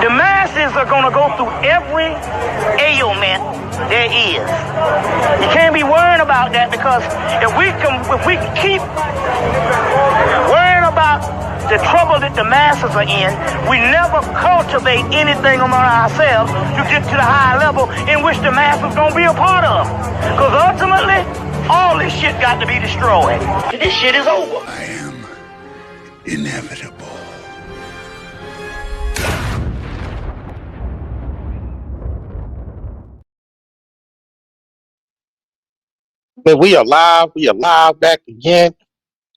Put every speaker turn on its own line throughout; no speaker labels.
The masses are going to go through every ailment there is. You can't be worrying about that, because if we keep worrying about the trouble that the masses are in, we never cultivate anything among ourselves to get to the high level in which the masses going to be a part of. Because ultimately, all this shit got to be destroyed. This shit is over.
I am inevitable.
But we are live. We are live back again.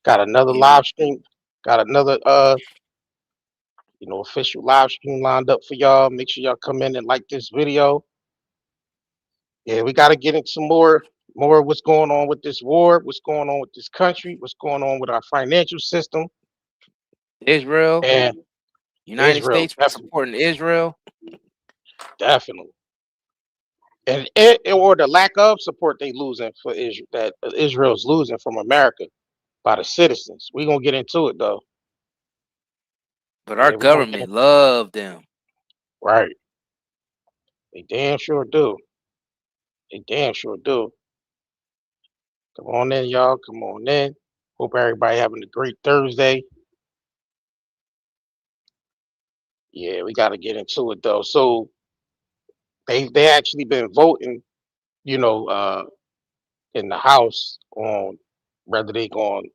Got another live stream. Got another official live stream lined up for y'all. Make sure y'all come in and like this video. Yeah, we got to get into more of what's going on with this war, what's going on with this country, what's going on with our financial system.
Israel
and
United
Israel,
States supporting Israel.
Definitely. And or the lack of support they losing for Israel, that Israel's losing from America by the citizens. We're gonna get into it though.
But our government love them.
Right. They damn sure do. They damn sure do. Come on in, y'all. Come on in. Hope everybody having a great Thursday. Yeah, we got to get into it though. So they actually been voting, in the House on whether they going,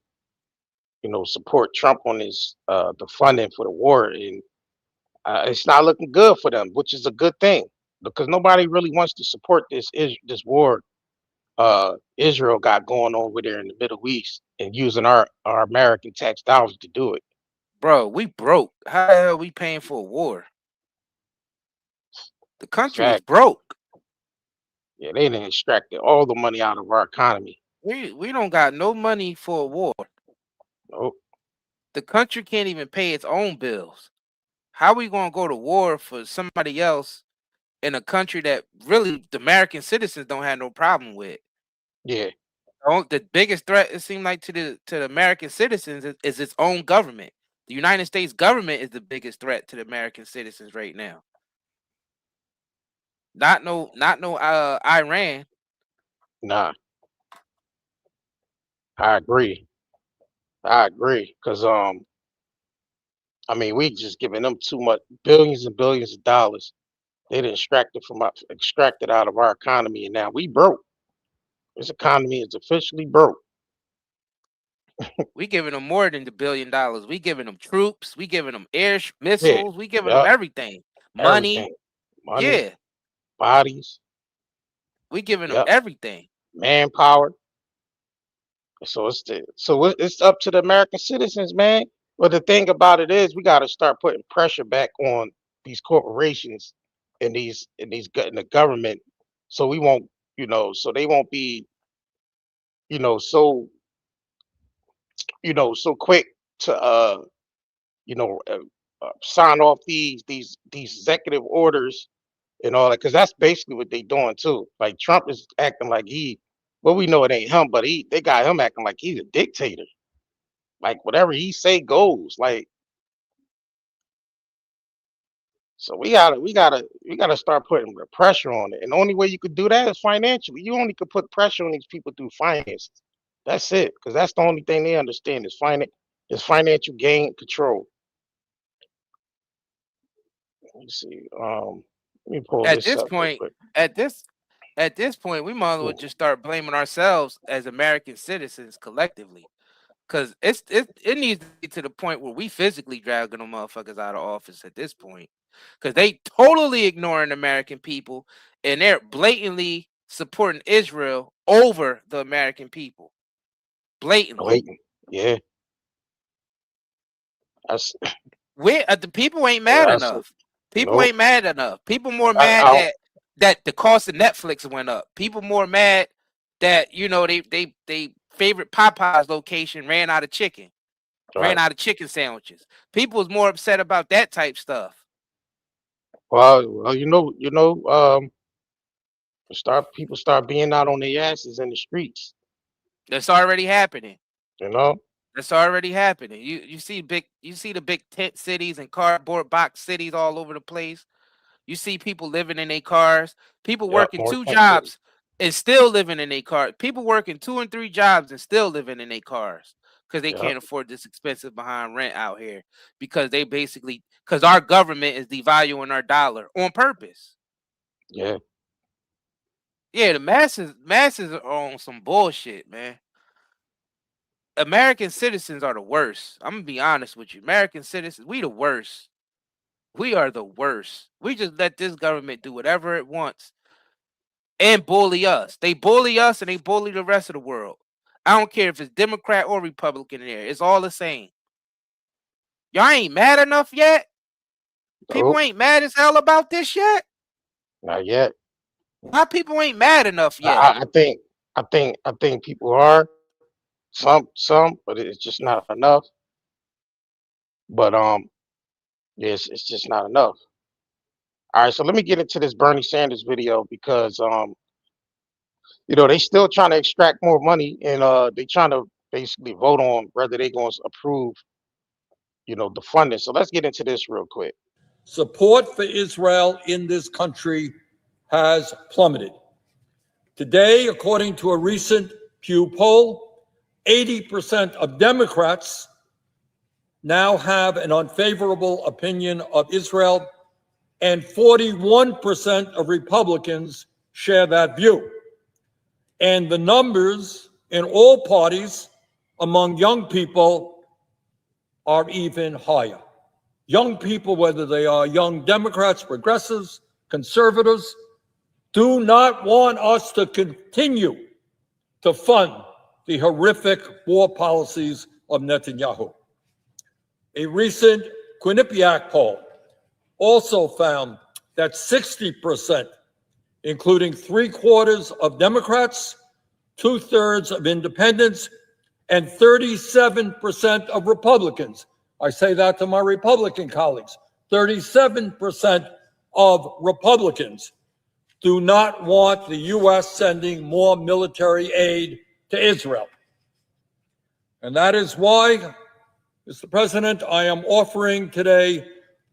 support Trump on his the funding for the war, and it's not looking good for them, which is a good thing because nobody really wants to support this war Israel got going on over there in the Middle East and using our American tax dollars to do it.
Bro, we broke. How the hell are we paying for a war? The country is broke.
Yeah, they done extracted all the money out of our economy.
We don't got no money for a war.
Nope.
The country can't even pay its own bills. How we gonna go to war for somebody else in a country that really the American citizens don't have no problem with?
Yeah.
The biggest threat, it seemed like, to the American citizens is its own government. The United States government is the biggest threat to the American citizens right now. Not no Iran.
Nah. I agree. Because we just giving them too much, billions and billions of dollars. They done extracted out of our economy, and now we broke. This economy is officially broke.
We giving them more than the $1 billion. We giving them troops. We giving them air missiles. We giving them everything. Money. Yeah.
Bodies.
We giving them everything.
Manpower. So it's up to the American citizens, man. But the thing about it is, we got to start putting pressure back on these corporations and in the government, so we won't, so they won't be, so quick to sign off these executive orders and all that, because that's basically what they doing too. Like Trump is acting like we know it ain't him, but they got him acting like he's a dictator. Like whatever he say goes. Like, so we gotta start putting the pressure on it. And the only way you could do that is financially. You only could put pressure on these people through finances. That's it, because that's the only thing they understand is financial gain control. Let me see. Let me pull
At
this
this
up
point,
real quick.
at this point, we might as well just start blaming ourselves as American citizens collectively. Because it needs to be to the point where we physically dragging them motherfuckers out of office at this point. Because they totally ignoring the American people and they're blatantly supporting Israel over the American people. Blatantly.
Yeah.
The people ain't mad enough. People ain't mad enough. People more mad that the cost of Netflix went up. People more mad that they favorite Popeyes location ran out of chicken. Ran out of chicken sandwiches. People was more upset about that type stuff.
Well, people start being out on their asses in the streets.
That's already happening.
You know,
That's already happening. You see the big tent cities and cardboard box cities all over the place. You see people living in their cars, people
Yep,
working
more
2
tent cities.
jobs and still living in their car. People working 2 and 3 jobs and still living in their cars because they
Yep,
can't afford this expensive behind rent out here because they basically because our government is devaluing our dollar on purpose.
yeah,
Yeah, the masses are on some bullshit, man. American citizens are the worst. I'm gonna be honest with you. American citizens, we the worst. We are the worst. We just let this government do whatever it wants and bully us. They bully us and they bully the rest of the world. I don't care if it's Democrat or Republican in there. It's all the same. Y'all ain't mad enough yet? People
nope,
ain't mad as hell about this yet?
not yet.
Why people ain't mad enough
I,
yet?
I I think, I think people are some, but it's just not enough. But yes, it's just not enough. All right, so let me get into this Bernie Sanders video because they still trying to extract more money and they trying to basically vote on whether they going to approve, the funding. So let's get into this real quick.
Support for Israel in this country has plummeted. Today, according to a recent Pew poll, 80% of Democrats now have an unfavorable opinion of Israel, and 41% of Republicans share that view. And the numbers in all parties among young people are even higher. Young people, whether they are young Democrats, progressives, conservatives, do not want us to continue to fund the horrific war policies of Netanyahu. A recent Quinnipiac poll also found that 60%, including 3/4 of Democrats, 2/3 of independents, and 37% of Republicans. I say that to my Republican colleagues. 37% of Republicans do not want the U.S. sending more military aid to Israel. And that is why, Mr. President, I am offering today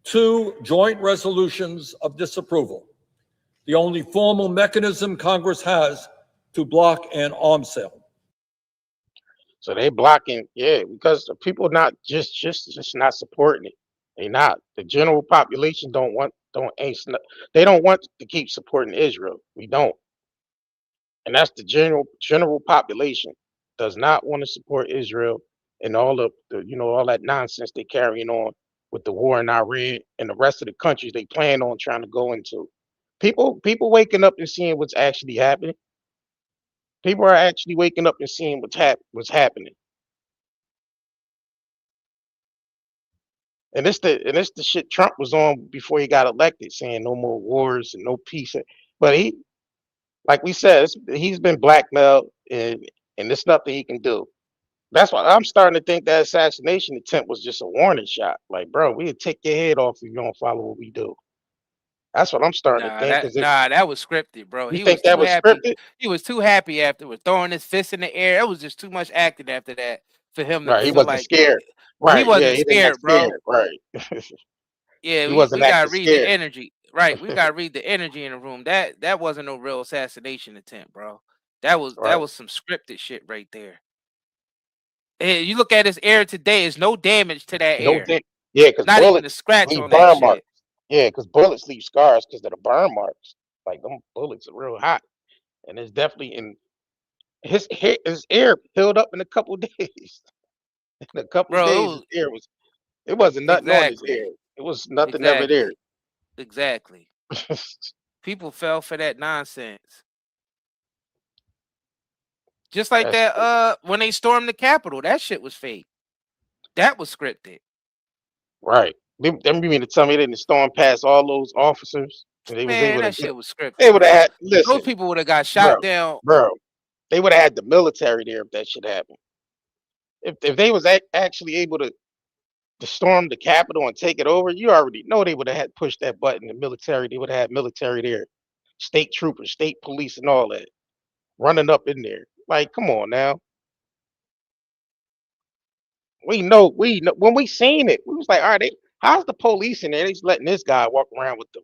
2 joint resolutions of disapproval, the only formal mechanism Congress has to block an arms sale.
So they blocking, yeah, because the people not just not supporting it. They not. The general population they don't want to keep supporting Israel. We don't. And that's the general population does not want to support Israel and all of all that nonsense they carrying on with the war in Iran and the rest of the countries they plan on trying to go into. People waking up and seeing what's actually happening. People are actually waking up and seeing what's happening. And it's the shit Trump was on before he got elected, saying no more wars and no peace. But like we said, he's been blackmailed, and there's nothing he can do. That's why I'm starting to think that assassination attempt was just a warning shot. Like, bro, we'll take your head off if you don't follow what we do. That's what I'm starting to
Nah,
think.
that
Because if
nah, that was scripted, bro.
you
He
think
was
that
too
was
happy.
scripted,
He was too happy afterwards, throwing his fist in the air. It was just too much acting after that for him to
right? He
feel
wasn't
like
scared,
he
right? Yeah,
wasn't
he didn't act
scared, bro.
scared, right?
Yeah,
He
we
wasn't
gotta
acting
read the
scared,
energy. Right. We gotta read the energy in the room. That wasn't no real assassination attempt, bro. That
right?
was some scripted shit right there. And you look at his air today, there's no damage to that
No,
air.
yeah, because
Not even a
bullets
scratch
leave
on that
burn marks.
shit.
Yeah, because bullets leave scars because of the burn marks. Like them bullets are real hot, and it's definitely in his ear healed up in a couple days. In a couple
Bro,
days, his ear was it wasn't nothing on his
exactly.
ear. It was nothing ever there.
Exactly. Exactly. People fell for that nonsense. Just like
That's
that,
crazy.
when they stormed the Capitol, that shit was fake. That was scripted.
Right. Them you mean to tell me they didn't storm past all those officers and they was
Man,
able to
that
get
shit was
they
scripted,
would have
bro.
had
Those
listen,
people would have got
bro,
shot down.
bro. They would have had the military there if that shit happened. If they was actually able to storm the Capitol and take it over, you already know they would have had pushed that button. The military, they would have had military there, state troopers, state police, and all that running up in there. Like, come on now. We know when we seen it, we was like, all right, how's the police in there? They just letting this guy walk around with them.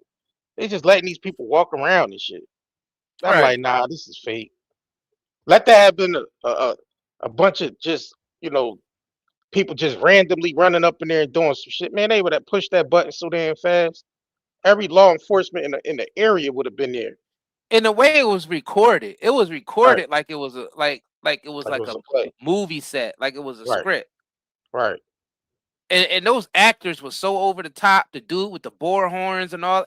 They just letting these people walk around and shit. I'm
Right.
like, nah, this is fake. Let that have been a bunch of just, people just randomly running up in there and doing some shit. Man, they would have pushed that button so damn fast. Every law enforcement in the area would have been there.
In the way it was recorded,
Right.
like it was like it was
Like it
like
was
a
a play.
movie set, like it was a
Right.
script.
Right.
And those actors were so over the top. The dude with the boar horns and all,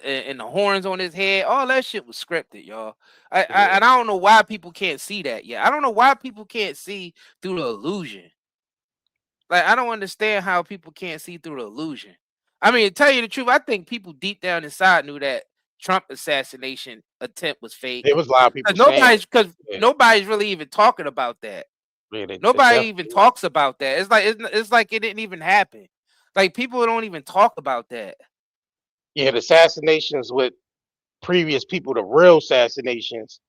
and the horns on his head, all that shit was scripted, y'all.
Yeah.
And I don't know why people can't see that yet. I don't know why people can't see through the illusion. Like, I don't understand how people can't see through the illusion. I mean, to tell you the truth, I think people deep down inside knew that Trump assassination attempt was
There
fake.
was a lot of people saying it.
Because
Yeah.
nobody's really even talking about that.
Yeah, they
Nobody
definitely
even
was.
talks about that. It's like it didn't even happen. Like, people don't even talk about that.
Yeah, the assassinations with previous people, the real assassinations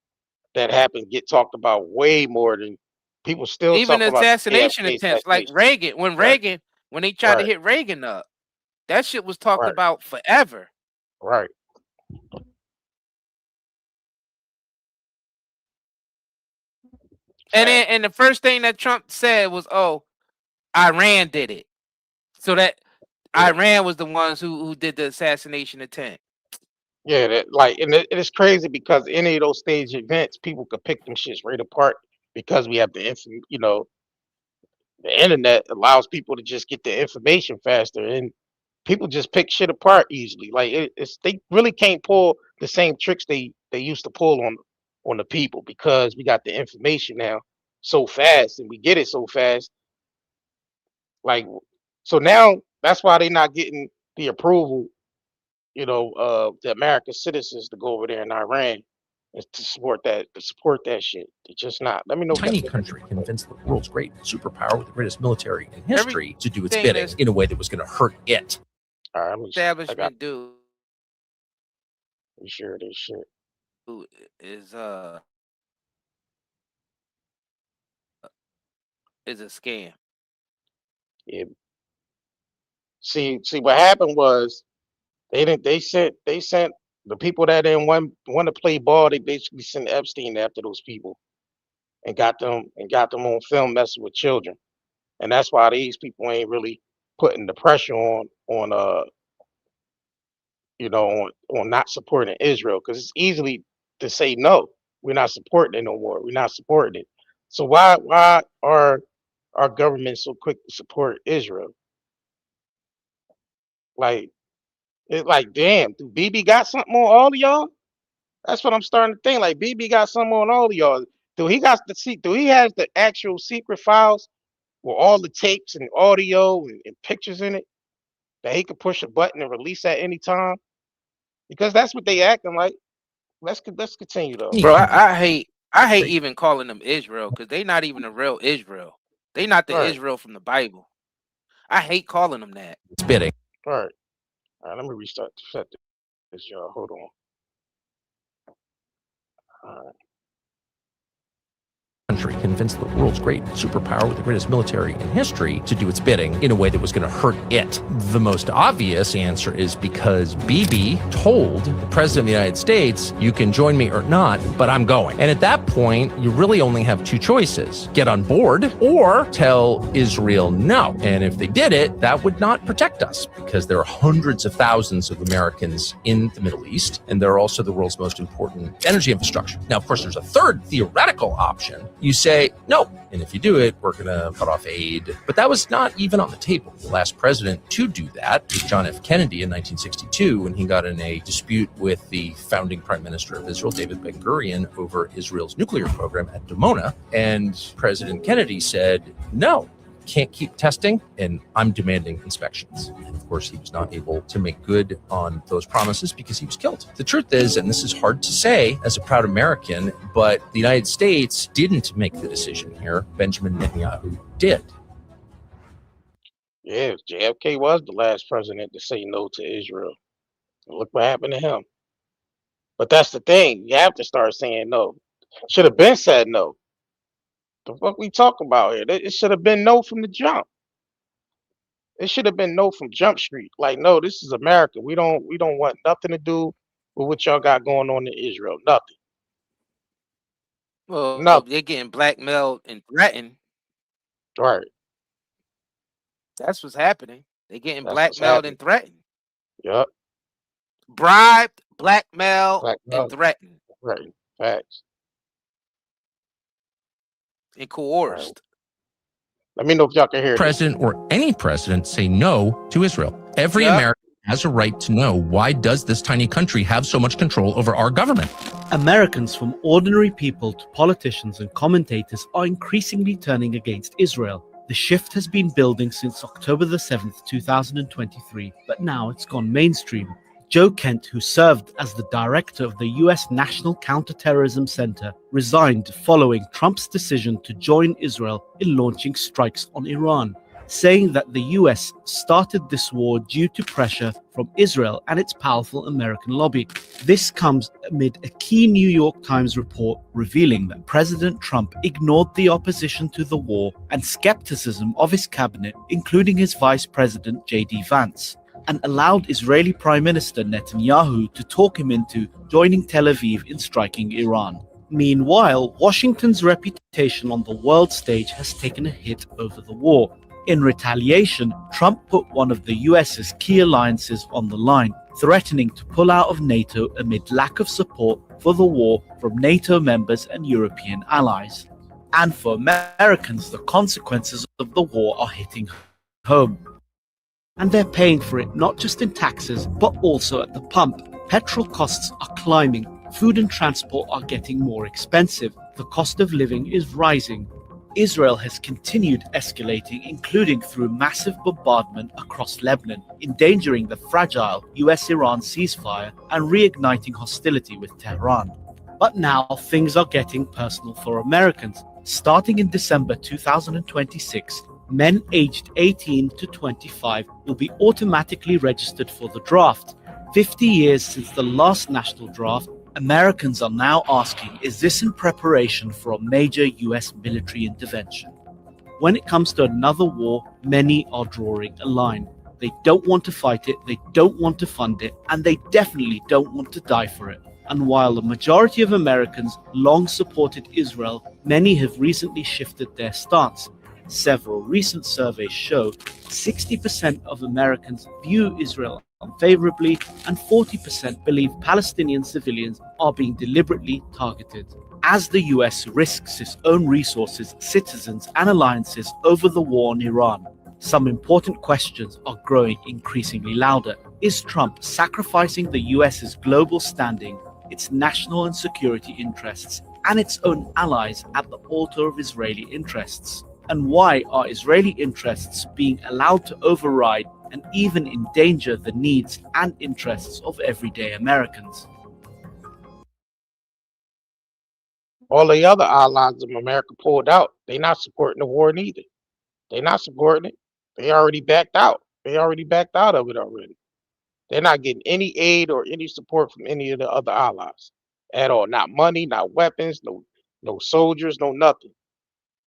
that happened get talked about way more than people still
Even
talk
the
about the
assassination
JFK
attempts, like
assassination.
Reagan,
Right,
when they tried to
right,
hit Reagan up, that shit was talked
right,
about forever.
right. Fact.
And the first thing that Trump said was, "Oh, Iran did it." So that
Yeah,
Iran was the ones who did the assassination attempt.
yeah. That like, and it's crazy because any of those stage events, people could pick them shits right apart because we have the the internet allows people to just get the information faster, and people just pick shit apart easily. Like it's they really can't pull the same tricks they used to pull on the people because we got the information now so fast and we get it so fast. Like so now that's why they're not getting the approval, of the American citizens to go over there in Iran and to support that shit. It's just not. Let me know.
Tiny country convinced the world's great superpower with the greatest military in history to do its
Everything
bidding in a way that was going to hurt it.
All right, I got
Establishment do
to share this shit.
is a scam.
Yeah. See what happened was they sent the people that didn't want to play ball. They basically sent Epstein after those people and got them on film messing with children, and that's why these people ain't really putting the pressure on not supporting Israel because it's easily to say no. We're not supporting it no more. We're not supporting it. So why are our government so quick to support Israel? Like it's like, damn, do BB got something on all of y'all? That's what I'm starting to think. Like BB got something on all of y'all. Do he has the actual secret files with all the tapes and audio and pictures in it that he could push a button and release at any time? Because that's what they acting like. Let's continue though.
Bro, I hate even calling them Israel because they not even the real Israel. They not the
Right.
Israel from the Bible. I hate calling them that.
It's bidding.
All right, let me restart set this, y'all. Hold on. All right.
Country convinced the world's great superpower with the greatest military in history to do its bidding in a way that was going to hurt it. The most obvious answer is because Bibi told the president of the United States, you can join me or not, but I'm going. And at that point, you really only have two choices: get on board or tell Israel no. And if they did it, that would not protect us because there are hundreds of thousands of Americans in the Middle East, and they're also the world's most important energy infrastructure. Now, of course, there's a third theoretical option. You say, no, and if you do it, we're going to cut off aid. But that was not even on the table. The last president to do that was John F. Kennedy in 1962 when he got in a dispute with the founding prime minister of Israel, David Ben-Gurion, over Israel's nuclear program at Dimona. And President Kennedy said, no, can't keep testing, and I'm demanding inspections. And of course, he was not able to make good on those promises because he was killed. The truth is, and this is hard to say as a proud American, but the United States didn't make the decision here. Benjamin Netanyahu did.
Yeah, JFK was the last president to say no to Israel. Look what happened to him. But that's the thing. You have to start saying no. Should have been said no. The fuck we talking about here? It should have been no from the jump. It should have been no from Jump Street. Like, no, this is America. We don't want nothing to do with what y'all got going on in Israel. Nothing.
Well,
Nothing.
they're getting blackmailed and threatened.
Right.
That's what's happening. They're getting
That's what's
blackmailed
happening.
and threatened.
Yep.
Bribed, blackmailed, and
Blackmail.
threatened
Right. Facts.
and
Right.
coerced.
Let me know if y'all can hear this.
President or any president say no to Israel. Every
Yep.
American has a right to know, why does this tiny country have so much control over our government?
Americans, from ordinary people to politicians and commentators, are increasingly turning against Israel. The shift has been building since October the 7th, 2023, but now it's gone mainstream. Joe Kent, who served as the director of the US National Counterterrorism Center, resigned following Trump's decision to join Israel in launching strikes on Iran, saying that the US started this war due to pressure from Israel and its powerful American lobby. This comes amid a key New York Times report revealing that President Trump ignored the opposition to the war and skepticism of his cabinet, including his Vice President J.D. Vance, and allowed Israeli Prime Minister Netanyahu to talk him into joining Tel Aviv in striking Iran. Meanwhile, Washington's reputation on the world stage has taken a hit over the war. In retaliation, Trump put one of the US's key alliances on the line, threatening to pull out of NATO amid lack of support for the war from NATO members and European allies. And for Americans, the consequences of the war are hitting home. And they're paying for it not just in taxes, but also at the pump. Petrol costs are climbing, food and transport are getting more expensive, the cost of living is rising. Israel has continued escalating, including through massive bombardment across Lebanon, endangering the fragile US-Iran ceasefire and reigniting hostility with Tehran. But now things are getting personal for Americans. Starting in December 2026, men aged 18 to 25 will be automatically registered for the draft. 50 years since the last national draft, Americans are now asking, is this in preparation for a major US military intervention? When it comes to another war, many are drawing a line. They don't want to fight it, they don't want to fund it, and they definitely don't want to die for it. And while the majority of Americans long supported Israel, many have recently shifted their stance. Several recent surveys show 60% of Americans view Israel unfavorably, and 40% believe Palestinian civilians are being deliberately targeted. As the US risks its own resources, citizens, and alliances over the war in Iran, some important questions are growing increasingly louder. Is Trump sacrificing the US's global standing, its national and security interests, and its own allies at the altar of Israeli interests? And why are Israeli interests being allowed to override and even endanger the needs and interests of everyday Americans?
All the other allies of America pulled out. They not supporting the war neither. They not supporting it. They already backed out. They already backed out of it already. They're not getting any aid or any support from any of the other allies at all. Not money, not weapons, no soldiers, no nothing.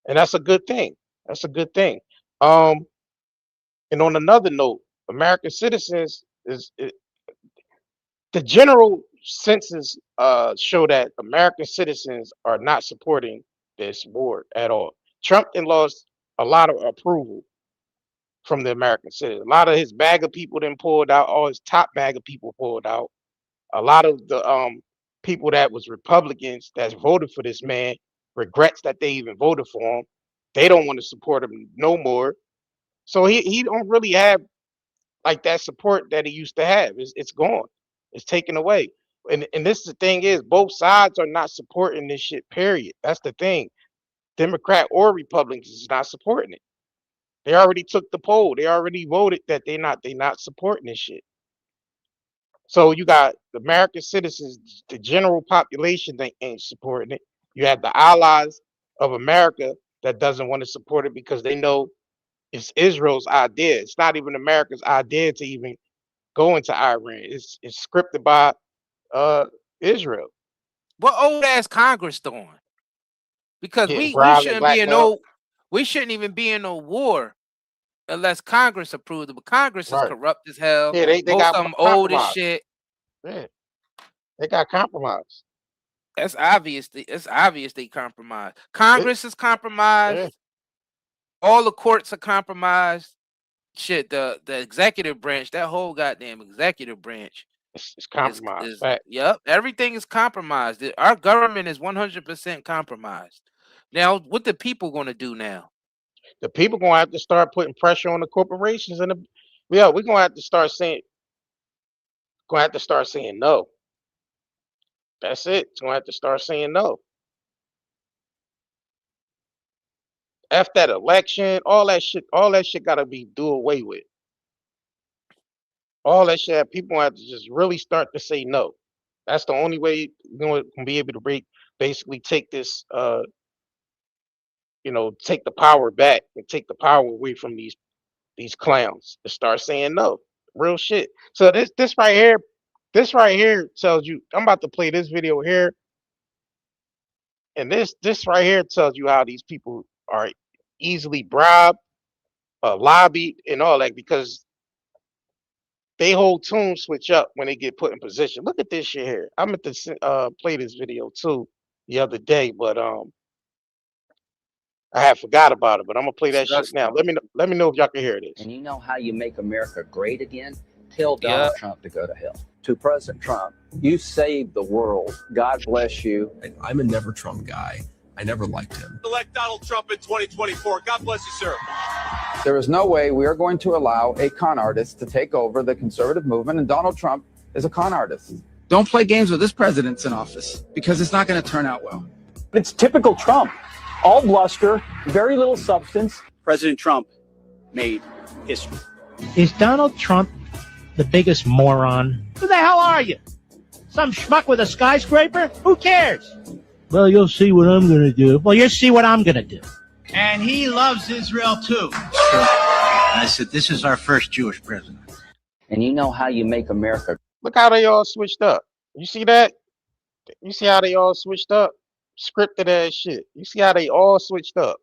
And that's a good thing. That's a good thing. And on another note, American citizens the general census show that American citizens are not supporting this war at all. Trump then lost a lot of approval from the American citizens. A lot of his bag of people then pulled out, all his top bag of people pulled out. A lot of the people that was Republicans that voted for this man regrets that they even voted for him. They don't want to support him no more. So he don't really have like that support that he used to have. It's gone. It's taken away. And this is the thing is both sides are not supporting this shit, period. That's the thing. Democrat or Republicans is not supporting it. They already took the poll. They already voted that they not supporting this shit. So you got the American citizens, the general population that ain't supporting it. You have the allies of America that doesn't want to support it because they know it's Israel's idea. It's not even America's idea to even go into Iran. It's scripted by Israel.
What old ass Congress doing? because
getting
we
bribed and
shouldn't be in
blackmailed.
we shouldn't even be in no war unless Congress approved it. But Congress is
Right.
corrupt as hell.
Yeah, they
Most
got
of them old as
compromised.
shit.
Yeah, they got compromised.
It's obvious. It's obvious they compromised.
It,
Congress is compromised.
yeah,
All the courts are compromised. Shit, the executive branch, that whole goddamn executive branch
it's compromised.
is
Fact.
yep. Everything is compromised. Our government is 100% compromised. Now, what the people gonna do now?
The people gonna have to start putting pressure on the corporations, and we're gonna have to start saying no. That's it. It's gonna have to start saying no. F that election, all that shit gotta be do away with. All that shit, people have to just really start to say no. That's the only way you're gonna be able to basically take this take the power back and take the power away from these clowns to start saying no. Real shit. So this right here tells you, I'm about to play this video here, and this right here tells you how these people are easily bribed, lobbied, and all that, because they whole tune switch up when they get put in position. Look at this shit here. I meant to play this video too the other day, but I had forgot about it. But I'm gonna play that shit now. Let me know if y'all can hear this.
And you know how you make America great again? Tell Donald Trump to go to hell. To President Trump, you saved the world. God bless you.
I'm a never Trump guy. I never liked him.
Elect Donald Trump in 2024. God bless you, sir.
There is no way we are going to allow a con artist to take over the conservative movement, and Donald Trump is a con artist.
Don't play games with this president's in office, because it's not going to turn out well.
It's typical Trump. All bluster, very little substance.
President Trump made history.
Is Donald Trump the biggest moron? Who the hell are you? Some schmuck with a skyscraper? Who cares? Well, you'll see what I'm going to do. Well, you'll see what I'm going to do. And he loves Israel, too. I said, this is our first Jewish president.
And you know how you make America.
Look how they all switched up. You see that? You see how they all switched up? Scripted ass shit. You see how they all switched up?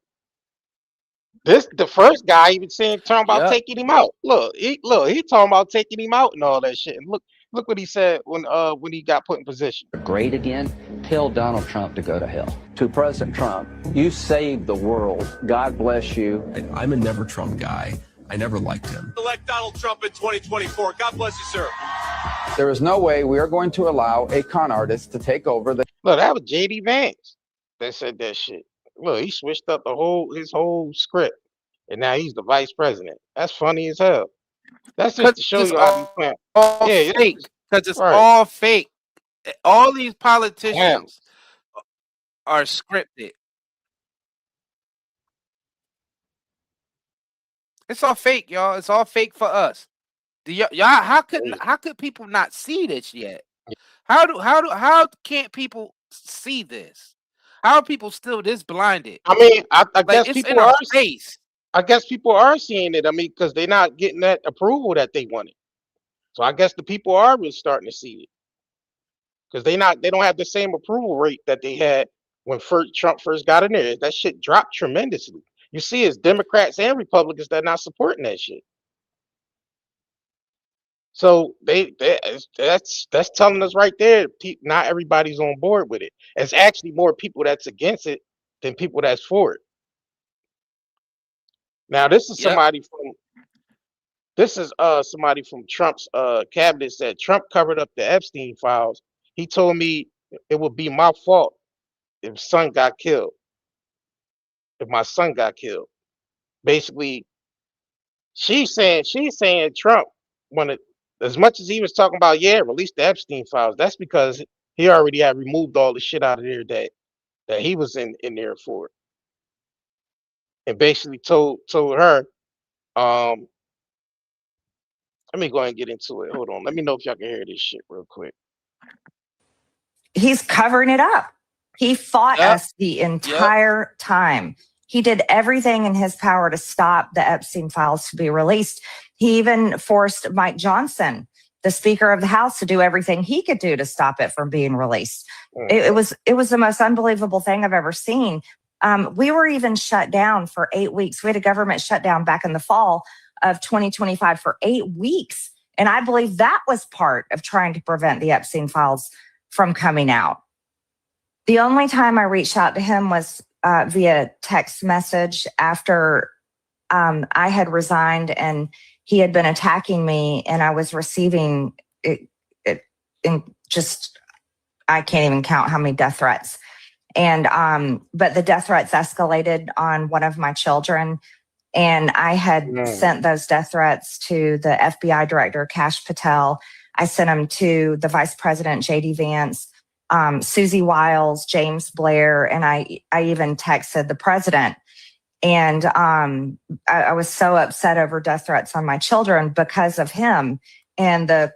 The first guy even saying talking about taking him out. Look, he talking about taking him out and all that shit. And look what he said when he got put in position.
Great again? Tell Donald Trump to go to hell. To President Trump, you saved the world. God bless you.
I'm a never Trump guy. I never liked him.
Elect Donald Trump in 2024. God bless you, sir.
There is no way we are going to allow a con artist to take over the.
Look, that was J.D. Vance that said that shit. Look, he switched up his whole script, and now he's the vice president. That's funny as hell. That's just to show you how these plans.
All fake, because it's all fake. All these politicians are scripted. It's all fake, y'all. It's all fake for us. Y'all, how could people not see this yet? How can't people see this? How are people still this blinded?
I mean, I guess
it's
people
in our
are.
face.
I guess people are seeing it. I mean, because they're not getting that approval that they wanted. So I guess the people are really starting to see it, because they don't have the same approval rate that they had when Trump first got in there. That shit dropped tremendously. You see, it's Democrats and Republicans that are not supporting that shit. So that's telling us right there, not everybody's on board with it. It's actually more people that's against it than people that's for it. Now, this is somebody from Trump's cabinet said Trump covered up the Epstein files. He told me it would be my fault if my son got killed. Basically, she's saying Trump wanted, as much as he was talking about, release the Epstein files. That's because he already had removed all the shit out of there that he was in there for. And basically told her, let me go ahead and get into it. Hold on. Let me know if y'all can hear this shit real quick.
He's covering it up. He fought us the entire time. He did everything in his power to stop the Epstein files to be released. He even forced Mike Johnson, the Speaker of the House, to do everything he could do to stop it from being released. It was the most unbelievable thing I've ever seen. We were even shut down for 8 weeks. We had a government shutdown back in the fall of 2025 for 8 weeks. And I believe that was part of trying to prevent the Epstein files from coming out. The only time I reached out to him was via text message after I had resigned and he had been attacking me, and I was receiving it in just, I can't even count how many death threats. And but the death threats escalated on one of my children, and I had sent those death threats to the FBI director, Kash Patel. I sent them to the vice president, J.D. Vance, Susie Wiles, James Blair, and I even texted the president. And I was so upset over death threats on my children because of him. And the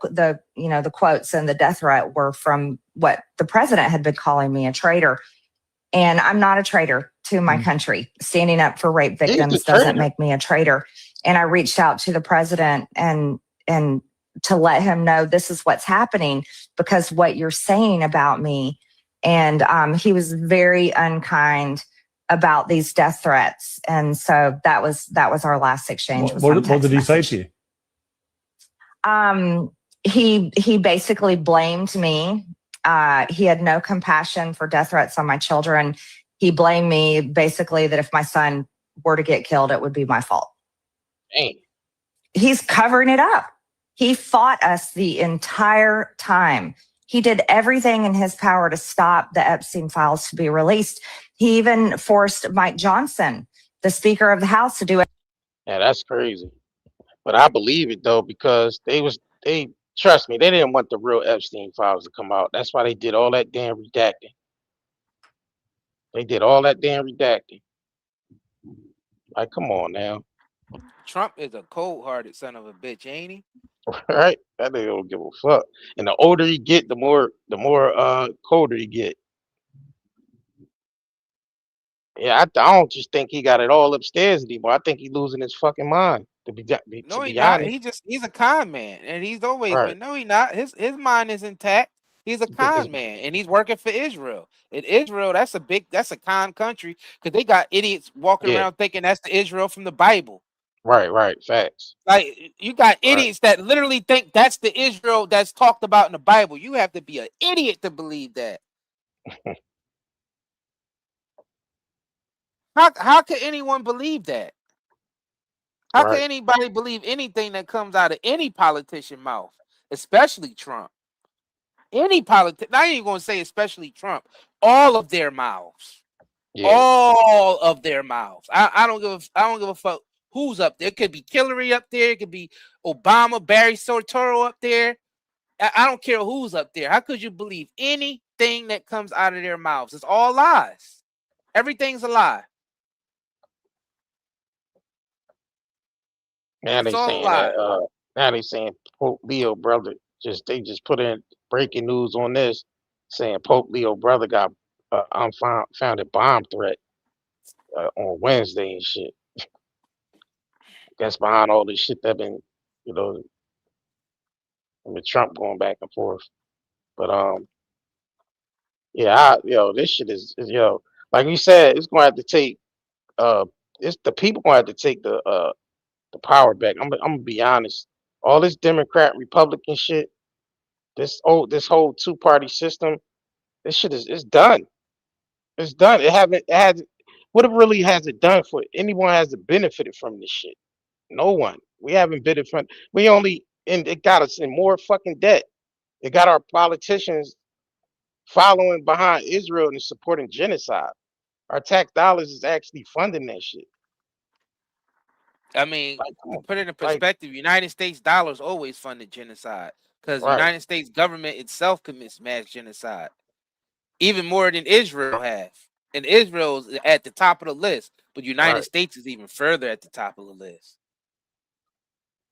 quotes and the death threat were from what the president had been calling me a traitor. And I'm not a traitor to my country. Standing up for rape victims doesn't make me a traitor. And I reached out to the president and to let him know this is what's happening because what you're saying about me. And he was very unkind about these death threats. And so that was our last exchange.
What did he say to you?
He basically blamed me. He had no compassion for death threats on my children. He blamed me basically that if my son were to get killed, it would be my fault.
Dang.
He's covering it up. He fought us the entire time. He did everything in his power to stop the Epstein files to be released. He even forced Mike Johnson, the Speaker of the House, to do it.
Yeah, that's crazy. But I believe it though, because they trust me, they didn't want the real Epstein files to come out. That's why they did all that damn redacting. They did all that damn redacting. Like, come on now.
Trump is a cold-hearted son of a bitch, ain't he?
Right? That nigga don't give a fuck. And the older you get, the more colder you get. Yeah, I don't just think he got it all upstairs anymore. I think he's losing his fucking mind. To be
Not.
honest.
He's a con man, and he's always
Right.
been. No, he not. His mind is intact. He's a con man, and he's working for Israel. And Israel, that's a con country because they got idiots walking around thinking that's the Israel from the Bible.
Right. Facts.
Like you got idiots that literally think that's the Israel that's talked about in the Bible. You have to be an idiot to believe that. How can anyone believe that? How can anybody believe anything that comes out of any politician mouth, especially Trump? Any politician, not even going to say especially Trump, all of their mouths. Yeah. All of their mouths. I don't give a fuck who's up there. It could be Hillary up there, it could be Obama, Barry Soetoro up there. I don't care who's up there. How could you believe anything that comes out of their mouths? It's all lies. Everything's a lie.
Now they saying that. Now they saying Pope Leo brother they just put in breaking news on this, saying Pope Leo brother got unfounded bomb threat on Wednesday and shit. That's behind all this shit that been, with Trump going back and forth. But yeah, this shit is like you said, it's gonna have to take it's the people gonna have to take the power back. I'm gonna be honest. All this Democrat Republican shit, this whole two-party system, this shit is done. It's done. What it really has it done for anyone has benefited from this shit? No one. We haven't benefited from. It got us in more fucking debt. It got our politicians following behind Israel and supporting genocide. Our tax dollars is actually funding that shit.
I mean, put it in perspective, United States dollars always funded genocide because the United States government itself commits mass genocide, even more than Israel has. And Israel's at the top of the list, but United States is even further at the top of the list.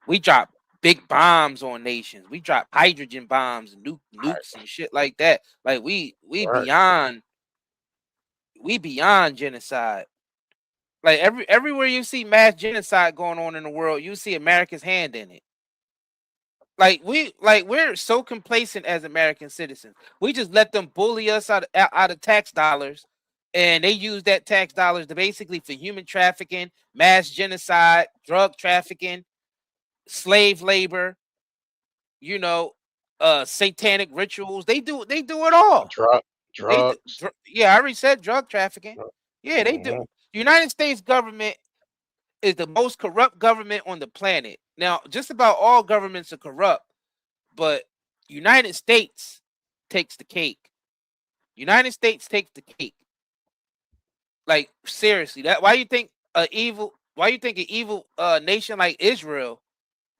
We drop big bombs on nations. We drop hydrogen bombs and nukes and shit like that. Like we beyond genocide. Like everywhere you see mass genocide going on in the world, you see America's hand in it. We're so complacent as American citizens. We just let them bully us out of tax dollars And they use that tax dollars to basically for human trafficking, mass genocide, drug trafficking, slave labor, you know, satanic rituals. They do it all.
Drugs.
Yeah, I already said drug trafficking. Yeah, they do. The United States government is the most corrupt government on the planet. Now, just about all governments are corrupt, but United States takes the cake. United States takes the cake. Like seriously, why you think an evil nation like Israel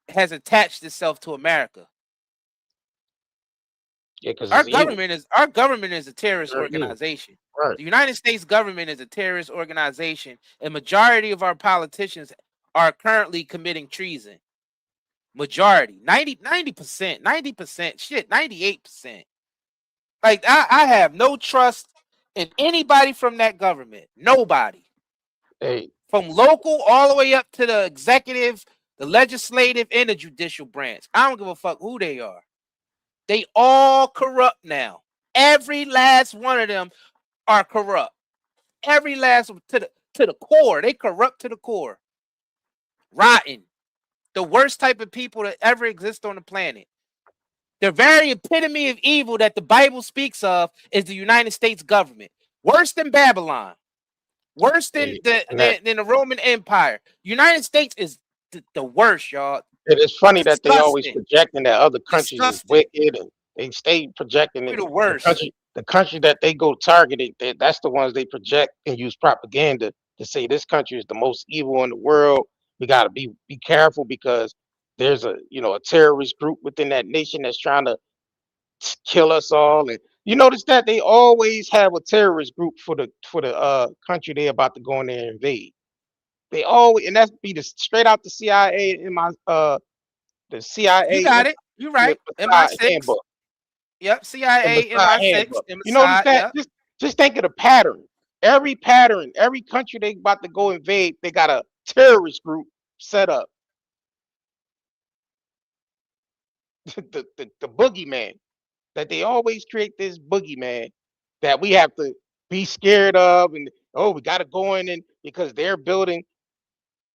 has attached itself to America?
Yeah, because
our government is a terrorist organization.
Right.
The United States government is a terrorist organization, and majority of our politicians are currently committing treason. Majority, 90%, shit, 98%. Like I have no trust in anybody from that government. Nobody.
Hey.
From local all the way up to the executive, the legislative, and the judicial branch. I don't give a fuck who they are. They all corrupt now. Every last one of them are corrupt. Every last to the core. They corrupt to the core. Rotten. The worst type of people that ever exist on the planet. The very epitome of evil that the Bible speaks of is the United States government. Worse than Babylon. Worse than the Roman Empire. United States is the worst, y'all.
It is funny that they always projecting that other countries is wicked, and they stay projecting it.
The worst.
The country that they go targeted, that's the ones they project and use propaganda to say this country is the most evil in the world. We got to be careful because there's a terrorist group within that nation that's trying to kill us all. And you notice that they always have a terrorist group for the country they're about to go in there and invade. They always, and that's be straight out the CIA in my the CIA.
You got it. You're right. MI6. Yep. CIA MI6.
You notice that? Yep. Just think of the pattern. Every country they about to go invade, they got a terrorist group set up. the boogeyman. That they always create this boogeyman that we have to be scared of, and we got to go in and because they're building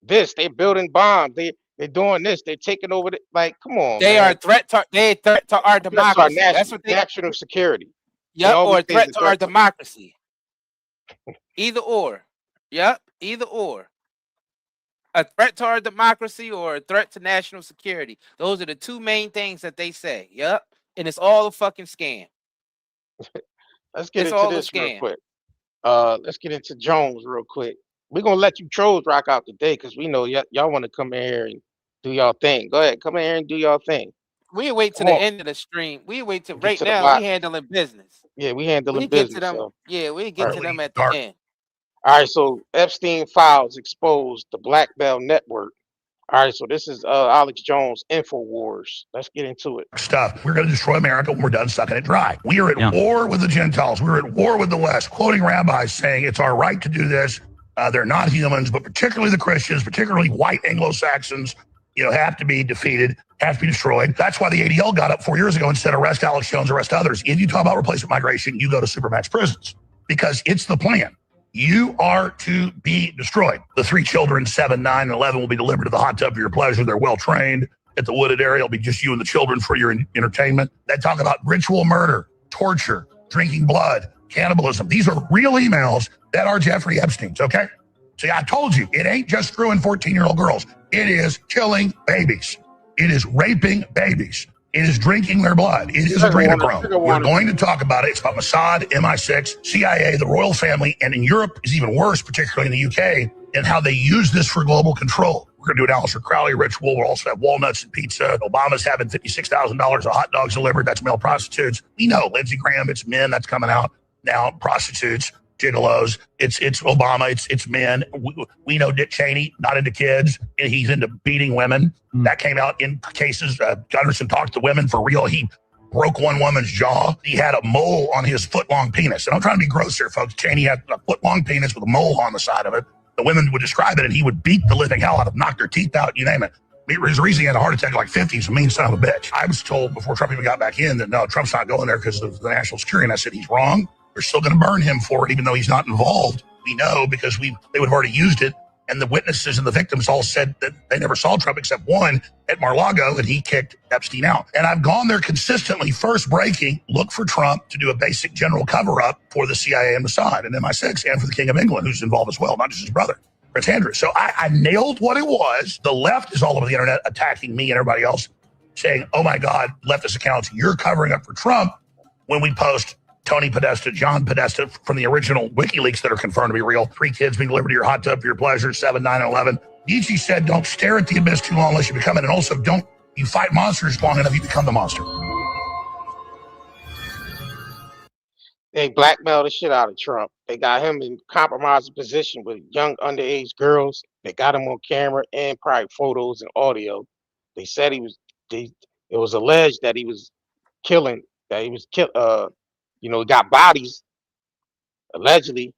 this, they're building bombs, they're doing this, they're taking over. Like, come on,
they are a threat to our democracy. That's what
national security.
Yep, or a threat to our democracy. Either or. Yep, either or. A threat to our democracy or a threat to national security. Those are the two main things that they say. Yep. And it's all a fucking scam.
Let's get into this real quick. Let's get into Jones real quick. We're gonna let you trolls rock out today because we know y'all want to come in here and do y'all thing. Go ahead, come in here and do y'all thing.
We wait till the end of the stream. We wait till right now. We handling business.
Yeah, we handling business.
Get to them.
So.
Yeah, we get to them at the end.
All right, so Epstein files exposed the Blackmail network. All right, so this is Alex Jones, InfoWars. Let's get into it.
We're going to destroy America when we're done sucking it dry. We are at war with the Gentiles. We're at war with the West, quoting rabbis saying it's our right to do this. They're not humans, but particularly the Christians, particularly white Anglo-Saxons, have to be defeated, have to be destroyed. That's why the ADL got up 4 years ago and said, arrest Alex Jones, arrest others. If you talk about replacement migration, you go to supermax prisons because it's the plan. You are to be destroyed. The 3 children, 7, 9, and 11, will be delivered to the hot tub for your pleasure. They're well trained. At the wooded area, it'll be just you and the children for your entertainment. They talk about ritual murder, torture, drinking blood, cannibalism. These are real emails that are Jeffrey Epstein's, okay? See, I told you, it ain't just screwing 14-year-old girls. It is killing babies. It is raping babies. It is drinking their blood. It is adrenochrome. We're going to talk about it. It's about Mossad, MI6, CIA, the royal family, and in Europe is even worse, particularly in the UK, and how they use this for global control. We're going to do an Aleister Crowley ritual. We'll also have walnuts and pizza. Obama's having $56,000 of hot dogs delivered. That's male prostitutes. We know Lindsey Graham, it's men. That's coming out now. Prostitutes, gigolos. It's Obama. It's men. We know Dick Cheney, not into kids. He's into beating women. That came out in cases. Gunderson talked to women for real. He broke one woman's jaw. He had a mole on his foot-long penis. And I'm trying to be gross here, folks. Cheney had a foot-long penis with a mole on the side of it. The women would describe it, and he would beat the living hell out of them, knock their teeth out, you name it. There's a reason he had a heart attack at like 50. He's a mean son of a bitch. I was told before Trump even got back in that no, Trump's not going there because of the national security. And I said, he's wrong. They're still going to burn him for it, even though he's not involved. We know because they would have already used it. And the witnesses and the victims all said that they never saw Trump except one at Mar-a-Lago, and he kicked Epstein out. And I've gone there consistently, first breaking, look for Trump to do a basic general cover-up for the CIA and Mossad, and MI6, and for the King of England, who's involved as well, not just his brother, Prince Andrew. So I nailed what it was. The left is all over the internet attacking me and everybody else, saying, oh my God, leftist accounts, you're covering up for Trump, when we post Tony Podesta, John Podesta from the original WikiLeaks that are confirmed to be real. 3 kids being delivered to your hot tub for your pleasure, 7, 9, and 11. Nietzsche said, don't stare at the abyss too long unless you become it. And also, you fight monsters long enough, you become the monster.
They blackmailed the shit out of Trump. They got him in compromising position with young underage girls. They got him on camera and probably photos and audio. They said it was alleged that he was killing, he got bodies, allegedly.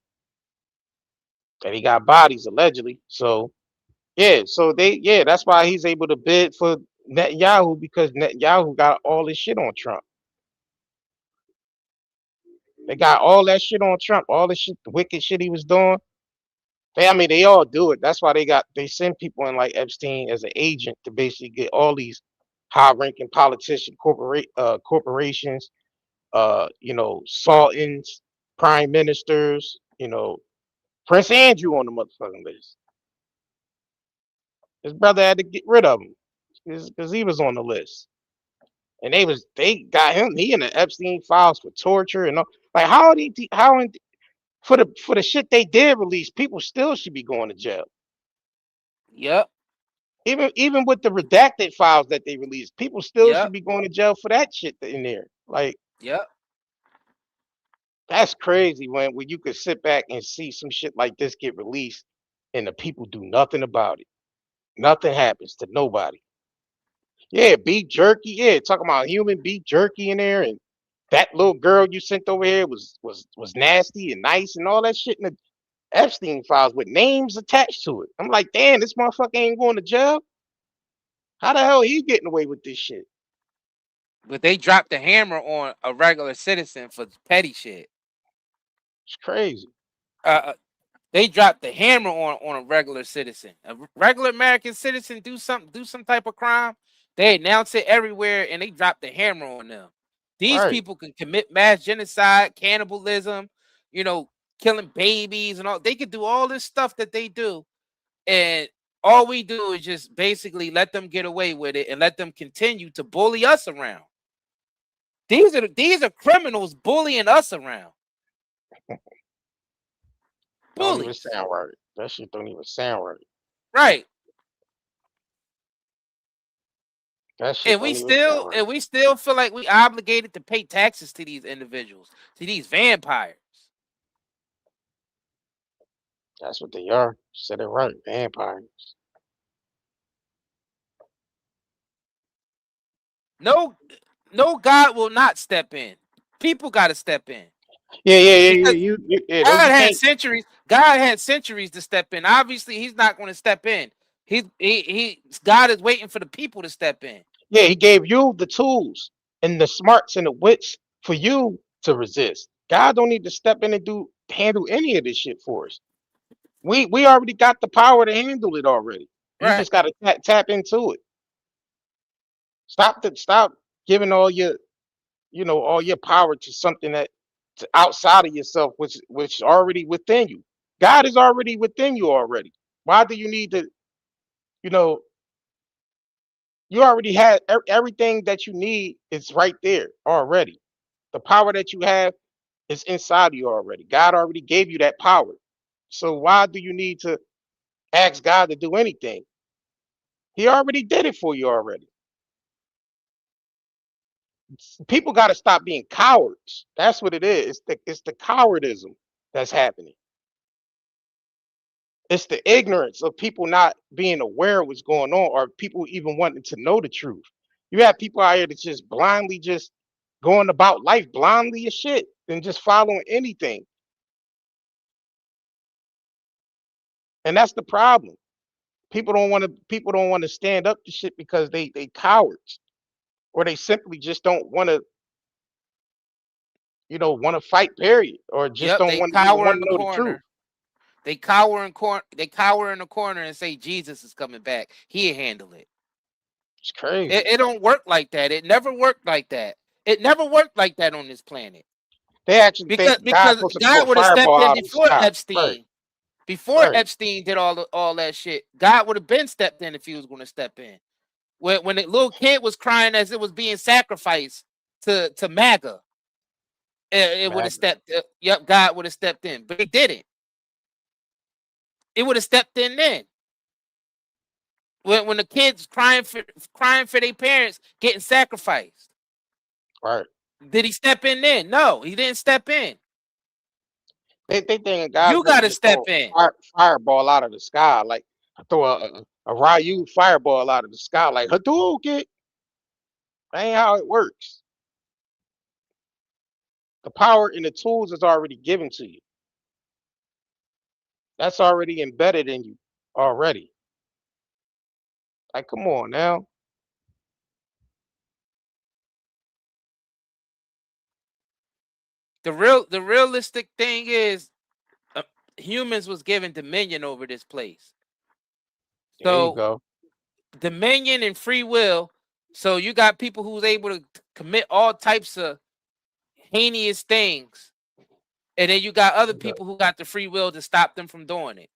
That he got bodies, allegedly. So, that's why he's able to bid for Netanyahu, because Netanyahu got all this shit on Trump. They got all that shit on Trump, all the shit, the wicked shit he was doing. They all do it. That's why they send people in like Epstein as an agent to basically get all these high-ranking politician corporations, sultans, prime ministers, Prince Andrew on the motherfucking list. His brother had to get rid of him because he was on the list. And they got him. He in the Epstein files for torture and all. Like for the shit they did release, people still should be going to jail.
Yep.
Even with the redacted files that they released, people still should be going to jail for that shit in there. Like,
yep.
That's crazy when you could sit back and see some shit like this get released and the people do nothing about it. Nothing happens to nobody. Yeah, beef jerky. Yeah, talking about human beef jerky in there, and that little girl you sent over here was nasty and nice and all that shit in the Epstein files with names attached to it. I'm like, damn, this motherfucker ain't going to jail. How the hell he getting away with this shit?
But they dropped the hammer on a regular citizen for petty shit.
It's crazy.
They dropped the hammer on a regular citizen. A regular American citizen do some type of crime. They announce it everywhere and they drop the hammer on them. These people can commit mass genocide, cannibalism, killing babies and all. They could do all this stuff that they do. And all we do is just basically let them get away with it and let them continue to bully us around. These are criminals bullying us around.
Don't even sound right. That shit don't even sound right.
Right.
That shit
And we still feel like we obligated to pay taxes to these individuals, to these vampires.
That's what they are. Said it right, vampires.
No God will not step in. People got to step in.
Yeah.
God had centuries. God had centuries to step in. Obviously, he's not going to step in. God is waiting for the people to step in.
Yeah, he gave you the tools and the smarts and the wits for you to resist. God don't need to step in and handle any of this shit for us. We already got the power to handle it already. You just got to tap into it. Stop giving all your power to something that outside of yourself, which is already within you. God is already within you already. Why do you need to, you already had everything that you need is right there already. The power that you have is inside of you already. God already gave you that power. So why do you need to ask God to do anything? He already did it for you already. People got to stop being cowards. That's what it is. It's the cowardism that's happening. It's the ignorance of people not being aware of what's going on, or people even wanting to know the truth. You have people out here that just blindly just going about life blindly as shit and just following anything. And that's the problem. People don't want to stand up to shit because they cowards, or they simply just don't want to want to fight, period, or just
Yep,
don't
they
want to even
cower
want
in
to
the
know the truth.
corner. They cower in the corner and say Jesus is coming back. He'll handle it.
It's crazy.
It don't work like that. It never worked like that. It never worked like that on this planet.
They actually
Because
think God's
because
supposed to throw a
God would have stepped
fireball
in
out of the
before
sky.
Epstein. Before
Right.
Epstein did all that shit, God would have been stepped in if he was going to step in. When the little kid was crying as it was being sacrificed to MAGA, it would have stepped. Yep, God would have stepped in, but he didn't. It would have stepped in then. When the kids crying for their parents getting sacrificed,
Right.
did he step in then? No, he didn't step in.
They think God's
You
supposed
got
to
to
just throw
step in.
a fireball out of the sky, like throw a Ryu fireball out of the sky, like Hadouken. That ain't how it works. The power and the tools is already given to you. That's already embedded in you already. Like, come on now.
The realistic thing is, humans was given dominion over this place.
There you
So
go.
dominion and free will. So you got people who's able to commit all types of heinous things, and then you got other people who got the free will to stop them from doing it.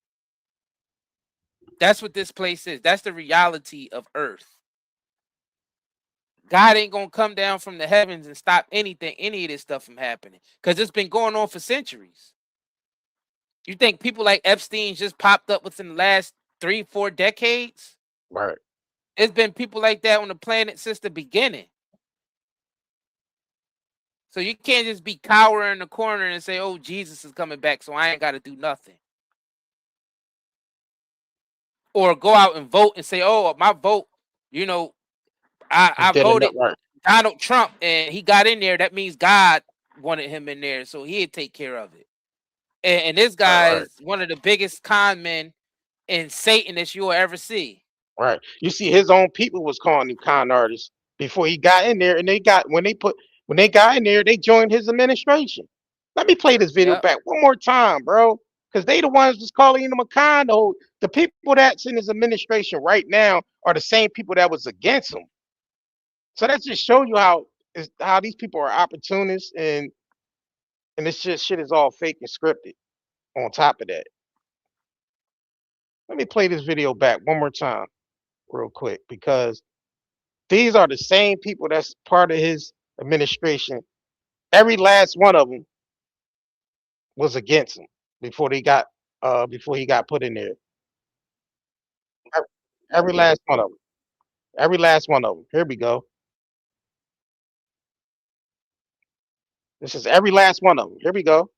That's what this place is. That's the reality of Earth. God ain't gonna come down from the heavens and stop any of this stuff from happening, because it's been going on for centuries. You think people like Epstein just popped up within the last 3-4 decades?
Right.
It's been people like that on the planet since the beginning. So you can't just be cowering in the corner and say, "Oh, Jesus is coming back, so I ain't got to do nothing." Or go out and vote and say, "Oh, my vote, I
Did enough,
voted
right.
Donald Trump and he got in there. That means God wanted him in there, so he'd take care of it." And this guy
Right.
is one of the biggest con men and Satanists you'll ever see.
Right. You see, his own people was calling him con artists before he got in there, and when they got in there, they joined his administration. Let me play this video
Yep.
back one more time, bro, because they the ones that's calling him a con. The people that's in his administration right now are the same people that was against him. So that just show you how these people are opportunists, and this shit is all fake and scripted. On top of that, let me play this video back one more time, real quick, because these are the same people that's part of his administration. Every last one of them was against him before he got put in there. Every last one of them. Every last one of them. Here we go. This is every last one of them. Here we go.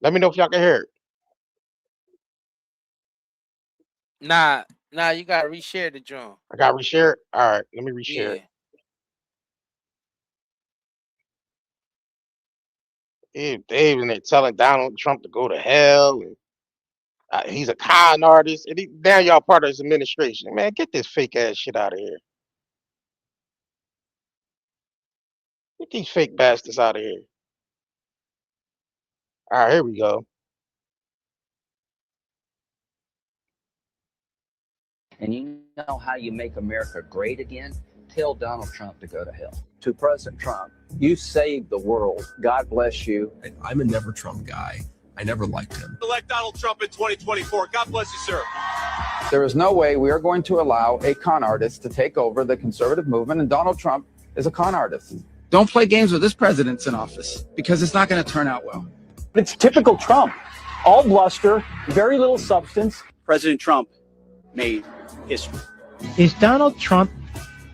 Let me know if y'all can hear it.
Nah, you gotta reshare the joint.
I got reshare it. All right, let me reshare
Yeah.
it. They even telling Donald Trump to go to hell, and he's a con artist, and now y'all part of his administration. Man, get this fake ass shit out of here. Get these fake bastards out of here. All right, here we go.
And you know how you make America great again? Tell Donald Trump to go to hell. To President Trump, you saved the world. God bless you.
I'm a never Trump guy. I never liked him.
Elect Donald Trump in 2024. God bless you, sir.
There is no way we are going to allow a con artist to take over the conservative movement, and Donald Trump is a con artist. Don't play games with this president's in office, because it's not going to turn out well.
It's typical Trump. All bluster, very little substance.
President Trump made history.
Is Donald Trump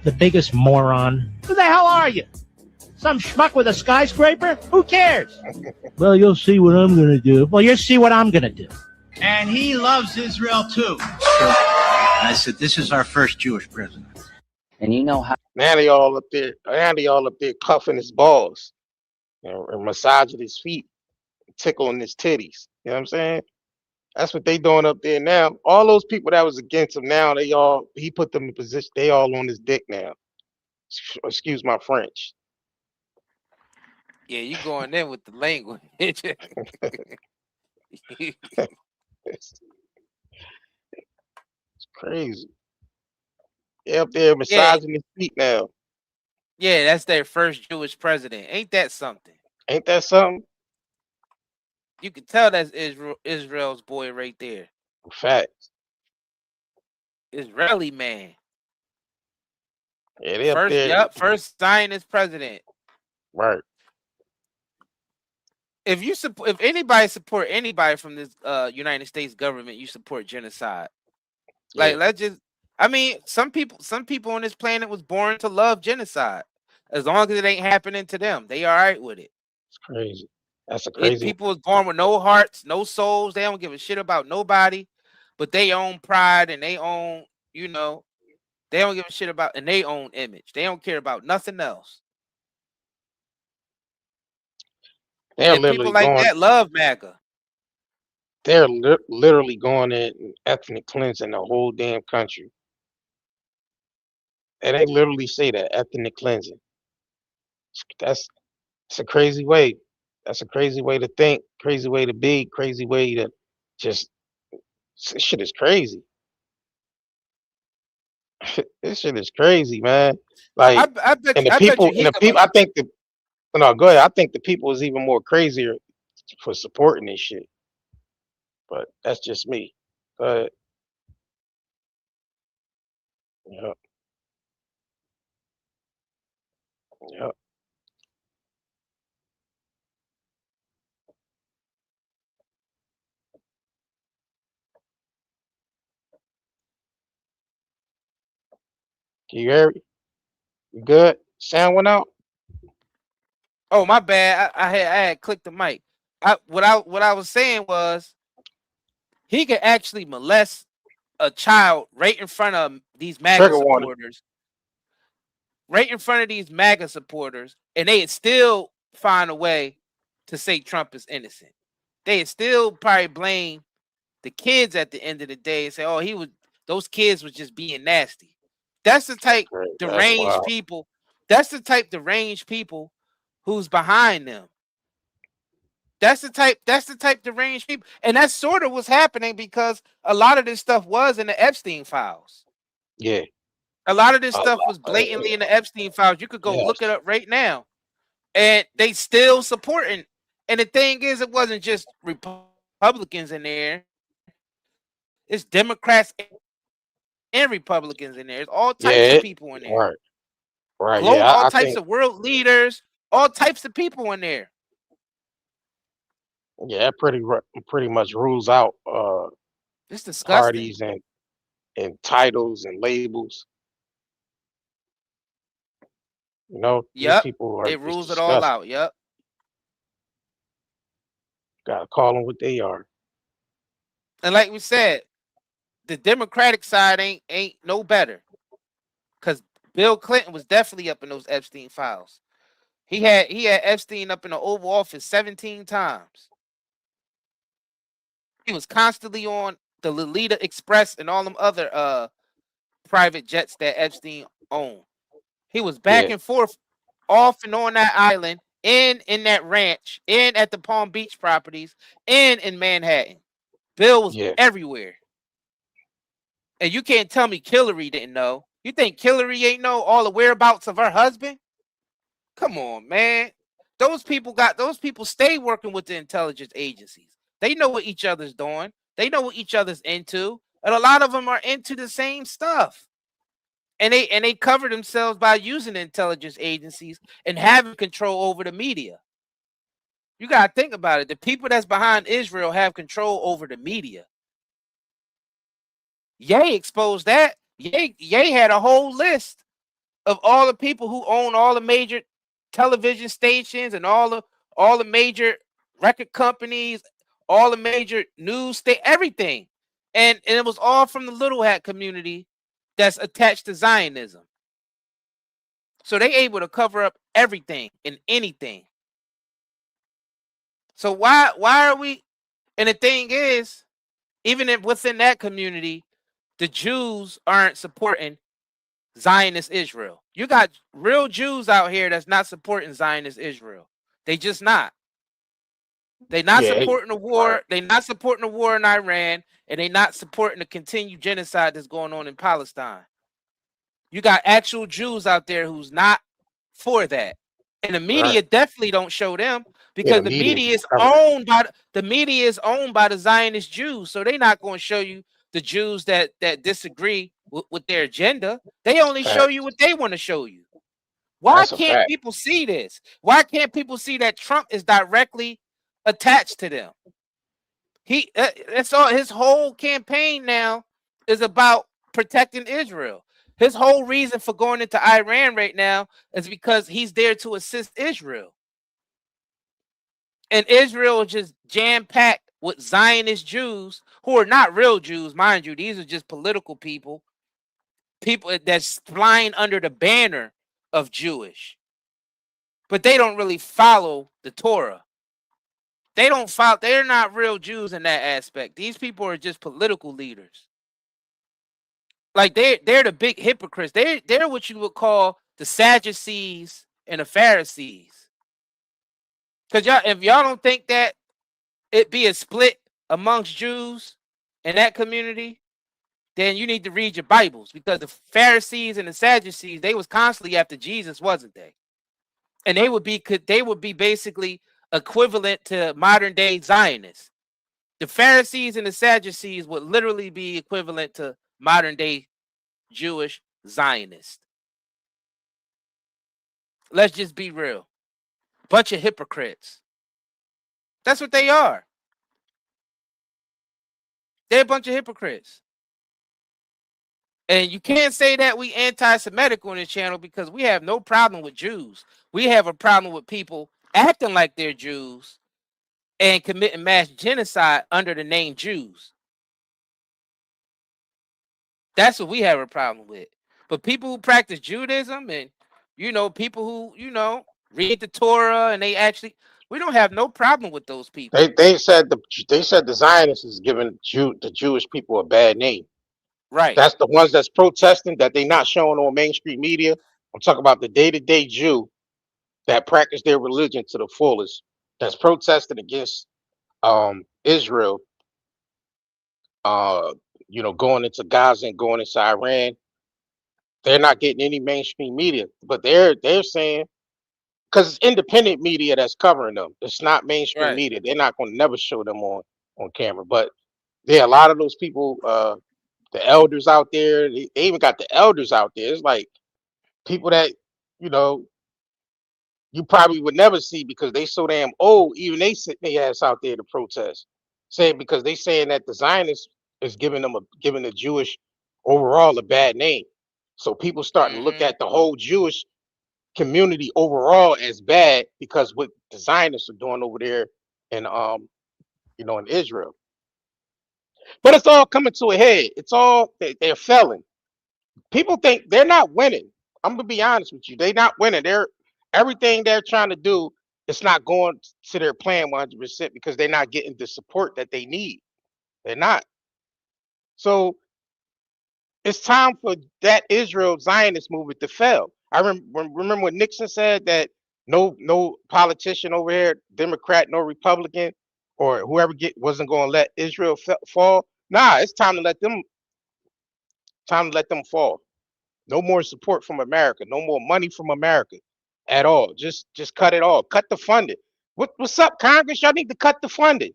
the biggest moron? Who the hell are you? Some schmuck with a skyscraper? Who cares? Well, you'll see what I'm going to do. Well, you'll see what I'm going to do.
And he loves Israel too. I said, this is our first Jewish president.
And you know how.
Now they all up there. Cuffing his balls, and massaging his feet, tickling his titties. You know what I'm saying? That's what they doing up there now. All those people that was against him now, he put them in position. They all on his dick now. Excuse my French.
Yeah, you going in with the language.
It's crazy. They up there
Yeah,
massaging his feet now.
yeah, that's their first Jewish president. Ain't that something?
Ain't that something?
You can tell that's Israel's boy right there.
Facts.
Israeli man.
Yeah, they up there.
First Zionist president.
Right.
If anybody support anybody from this United States government, you support genocide. Like, let's just, I mean, some people on this planet was born to love genocide. As long as it ain't happening to them, they all right with it.
It's crazy. That's a crazy.
People was born with no hearts, no souls. They don't give a shit about nobody, but they own pride and they own, they don't give a shit about and they own image. They don't care about nothing else.
They're
and
literally
people like
going,
that love MAGA.
They're literally going in and ethnic cleansing the whole damn country. And they literally say that ethnic cleansing. That's a crazy way. That's a crazy way to think, crazy way to be, crazy way to just. This shit is crazy. This shit is crazy, man. Like,
I bet
and the
you
people,
he
I think no, go ahead. I think the people is even more crazier for supporting this shit. But that's just me. Go ahead. Yep. Yep. Can you hear me? You good? Sound went out?
Oh, my bad. I had clicked the mic. What I was saying was he could actually molest a child right in front of these MAGA
Trigger warning.
supporters. Right in front of these MAGA supporters, and they'd still find a way to say Trump is innocent. They'd still probably blame the kids at the end of the day and say, "Oh, those kids was just being nasty." That's the type deranged people. That's the type deranged people who's behind them. That's the type deranged people, and that's sort of what's happening because a lot of this stuff was in the Epstein files.
Yeah.
A lot of this stuff was blatantly in the Epstein files. You could go look it up right now. And they still supporting. And the thing is, it wasn't just Republicans in there. It's Democrats and Republicans in there. It's all types of people in there.
Right.
Global,
Yeah.
all types of world leaders, all types of people in there.
Yeah, pretty much rules out
it's disgusting.
Parties and titles and labels. These people are.
It rules it all out. Yep.
Gotta call them what they are.
And like we said, the Democratic side ain't no better. Because Bill Clinton was definitely up in those Epstein files. He had Epstein up in the Oval Office 17 times. He was constantly on the Lolita Express and all them other private jets that Epstein owned. He was back and forth off and on that island, in that ranch, in at the Palm Beach properties, and in Manhattan. Bill was everywhere. And you can't tell me Hillary didn't know. You think Hillary ain't know all the whereabouts of her husband? Come on, man. Those people stay working with the intelligence agencies. They know what each other's doing. They know what each other's into. And a lot of them are into the same stuff. And they cover themselves by using the intelligence agencies and having control over the media. You got to think about it. The people that's behind Israel have control over the media. Ye exposed that. Ye had a whole list of all the people who own all the major television stations and all the major record companies, all the major news everything. And it was all from the Little Hat community that's attached to Zionism. So they able to cover up everything and anything. So why are we? And the thing is, even within that community, the Jews aren't supporting Zionist Israel. You got real Jews out here that's not supporting Zionist Israel. They just not. They not
Yeah,
supporting the war. They not supporting the war in Iran, and they not supporting the continued genocide that's going on in Palestine. You got actual Jews out there who's not for that, and the media definitely don't show them because the media is owned by the Zionist Jews, so they're not going to show you the Jews that disagree with their agenda. They only show you what they want to show you. Why can't people see this? Why can't people see that Trump is directly attached to them? That's all. His whole campaign now is about protecting Israel. His whole reason for going into Iran right now is because he's there to assist Israel. And Israel is just jam-packed with Zionist Jews who are not real Jews, mind you. These are just political people that's flying under the banner of Jewish. But they don't really follow the Torah. They're not real Jews in that aspect. These people are just political leaders. Like they're the big hypocrites. They're what you would call the Sadducees and the Pharisees. Because if y'all don't think that it be a split amongst Jews in that community, then you need to read your Bibles, because the Pharisees and the Sadducees, they was constantly after Jesus, wasn't they? And they would be basically equivalent to modern day Zionists. The Pharisees and the Sadducees would literally be equivalent to modern day Jewish Zionists. Let's just be real. Bunch of hypocrites. That's what they are. They're a bunch of hypocrites. And you can't say that we anti-Semitic on this channel, because we have no problem with Jews. We have a problem with people acting like they're Jews and committing mass genocide under the name Jews. That's what we have a problem with. But people who practice Judaism and, people who, read the Torah and we don't have no problem with those people.
They said the Zionists is giving the Jewish people a bad name.
Right.
That's the ones that's protesting that they not showing on mainstream media. I'm talking about the day-to-day Jew that practice their religion to the fullest, that's protesting against Israel, going into Gaza and going into Iran. They're not getting any mainstream media, but they're saying, because it's independent media that's covering them. It's not mainstream media. They're not going to never show them on camera. But a lot of those people, the elders out there, they even got the elders out there. It's like people that, you probably would never see because they so damn old. Even they sit their ass out there to protest, because they saying that the Zionists is giving the Jewish overall a bad name. So people starting to look at the whole Jewish community overall as bad because what the Zionists are doing over there in in Israel. But it's all coming to a head. It's all they're failing. People think they're not winning. I'm gonna be honest with you. They're not winning. Everything they're trying to do, it's not going to their plan 100% because they're not getting the support that they need. They're not. So it's time for that Israel Zionist movement to fail. I remember when Nixon said that no politician over here, Democrat, no Republican, or whoever wasn't going to let Israel fall. Nah, it's time to let them fall. No more support from America. No more money from America at all. Just cut it all. Cut the funding. What's up, Congress? Y'all need to cut the funding.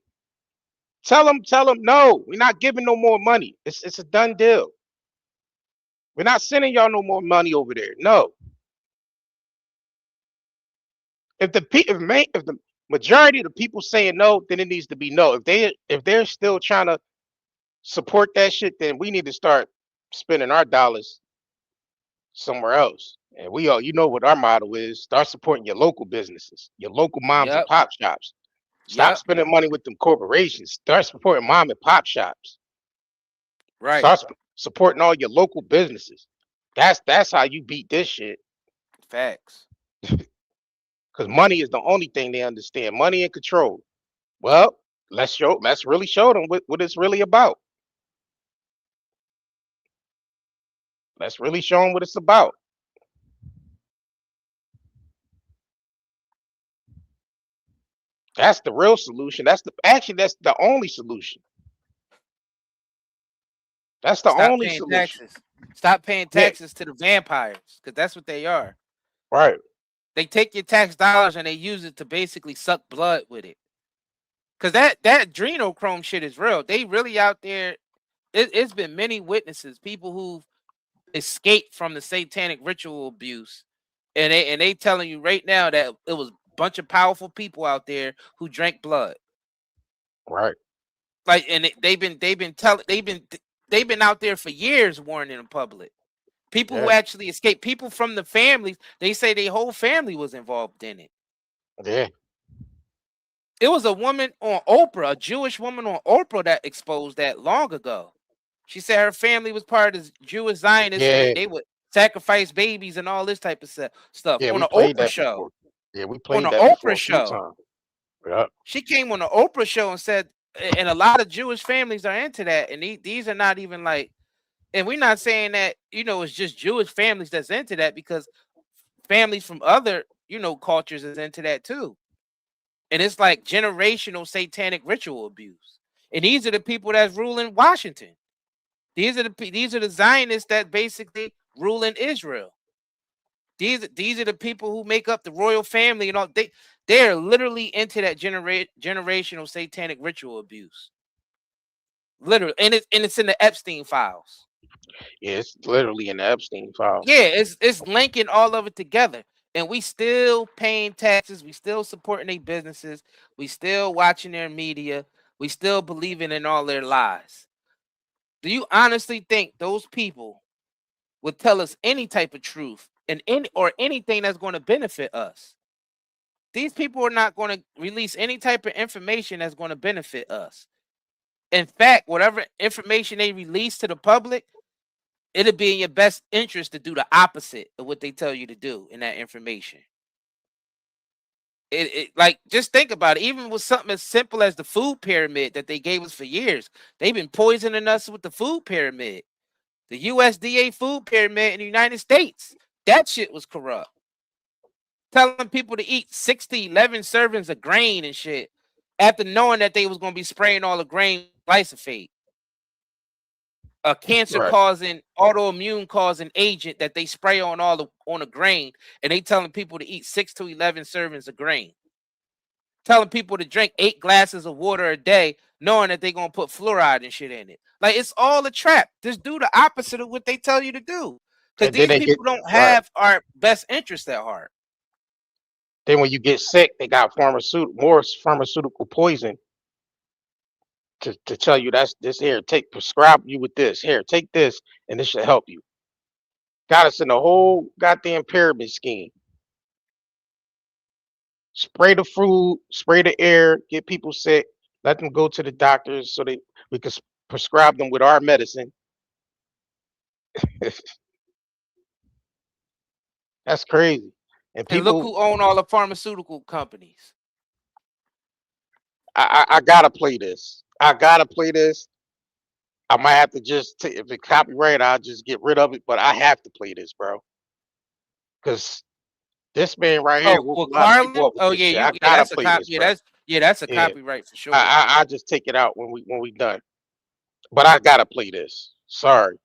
Tell them no. We're not giving no more money. It's a done deal. We're not sending y'all no more money over there. No. If the majority of the people saying no, then it needs to be no. If they're still trying to support that shit, then we need to start spending our dollars somewhere else. And we all, what our motto is: start supporting your local businesses, your local moms and pop shops. Stop spending money with them corporations. Start supporting mom and pop shops.
Right.
Start supporting all your local businesses. That's how you beat this shit.
Facts.
Because money is the only thing they understand. Money and control. Well, let's really show them what it's really about. Let's really show them what it's about. That's the real solution. That's the only solution. That's the
Stop
only
paying
solution.
taxes. Stop paying
Yeah,
taxes to the vampires, because that's what they are.
right.
They take your tax dollars and they use it to basically suck blood with it. Because that adrenochrome shit is real. They really out there. It's been many witnesses, people who've escaped from the satanic ritual abuse, and they telling you right now that it was a bunch of powerful people out there who drank blood.
Right.
Like, and they've been out there for years warning the public. People who
Yeah.
actually escaped, people from the families, they say their whole family was involved in it.
Yeah.
It was a woman on Oprah, a Jewish woman on Oprah, that exposed that long ago. She said her family was part of the Jewish Zionists, and
Yeah.
they would sacrifice babies and all this type of stuff
Yeah.
on
We
an
played
Oprah
that
show.
before. Yeah, we
On
played
an
that before
Oprah
a few
show.
times. Yeah.
She came on the Oprah show and said, and a lot of Jewish families are into that, and these are not even like, and we're not saying that, it's just Jewish families that's into that, because families from other, cultures is into that too. And it's like generational satanic ritual abuse. And these are the people that's ruling Washington. These are the Zionists that basically rule in Israel. These are the people who make up the royal family and all. They're literally into that generational satanic ritual abuse. Literally, and it's in the Epstein files.
Yeah, it's literally in the Epstein files.
Yeah, it's linking all of it together. And we still paying taxes, we still supporting their businesses, we still watching their media, we still believing in all their lies. Do you honestly think those people would tell us any type of truth and anything that's going to benefit us? These people are not going to release any type of information that's going to benefit us. In fact, whatever information they release to the public, it'll be in your best interest to do the opposite of what they tell you to do in that information. Like, just think about it. Even with something as simple as the food pyramid that they gave us for years, they've been poisoning us with the food pyramid. The USDA food pyramid in the United States, that shit was corrupt. Telling people to eat 6 to 11 servings of grain and shit, after knowing that they was going to be spraying all the grain with glyphosate, a cancer-causing, autoimmune-causing agent that they spray on the grain, and they telling people to eat 6 to 11 servings of grain. Telling people to drink 8 glasses of water a day, knowing that they're going to put fluoride and shit in it. Like, it's all a trap. Just do the opposite of what they tell you to do. Because these people don't have our best interest at heart.
Then when you get sick, they got more pharmaceutical poison to tell you that's this here. Prescribe you with this. Here, take this, and this should help you. Got us in the whole goddamn pyramid scheme. Spray the food, spray the air, get people sick, let them go to the doctors so we can prescribe them with our medicine. That's crazy. And people,
look who own all the pharmaceutical companies.
I gotta play this. I gotta play this. I might have to just if it's copyright, I'll just get rid of it. But I have to play this, bro, because this man right here woke a lot of people up with this shit. I gotta play this, bro.
That's a copyright for sure.
I just take it out when we done. But I gotta play this. Sorry.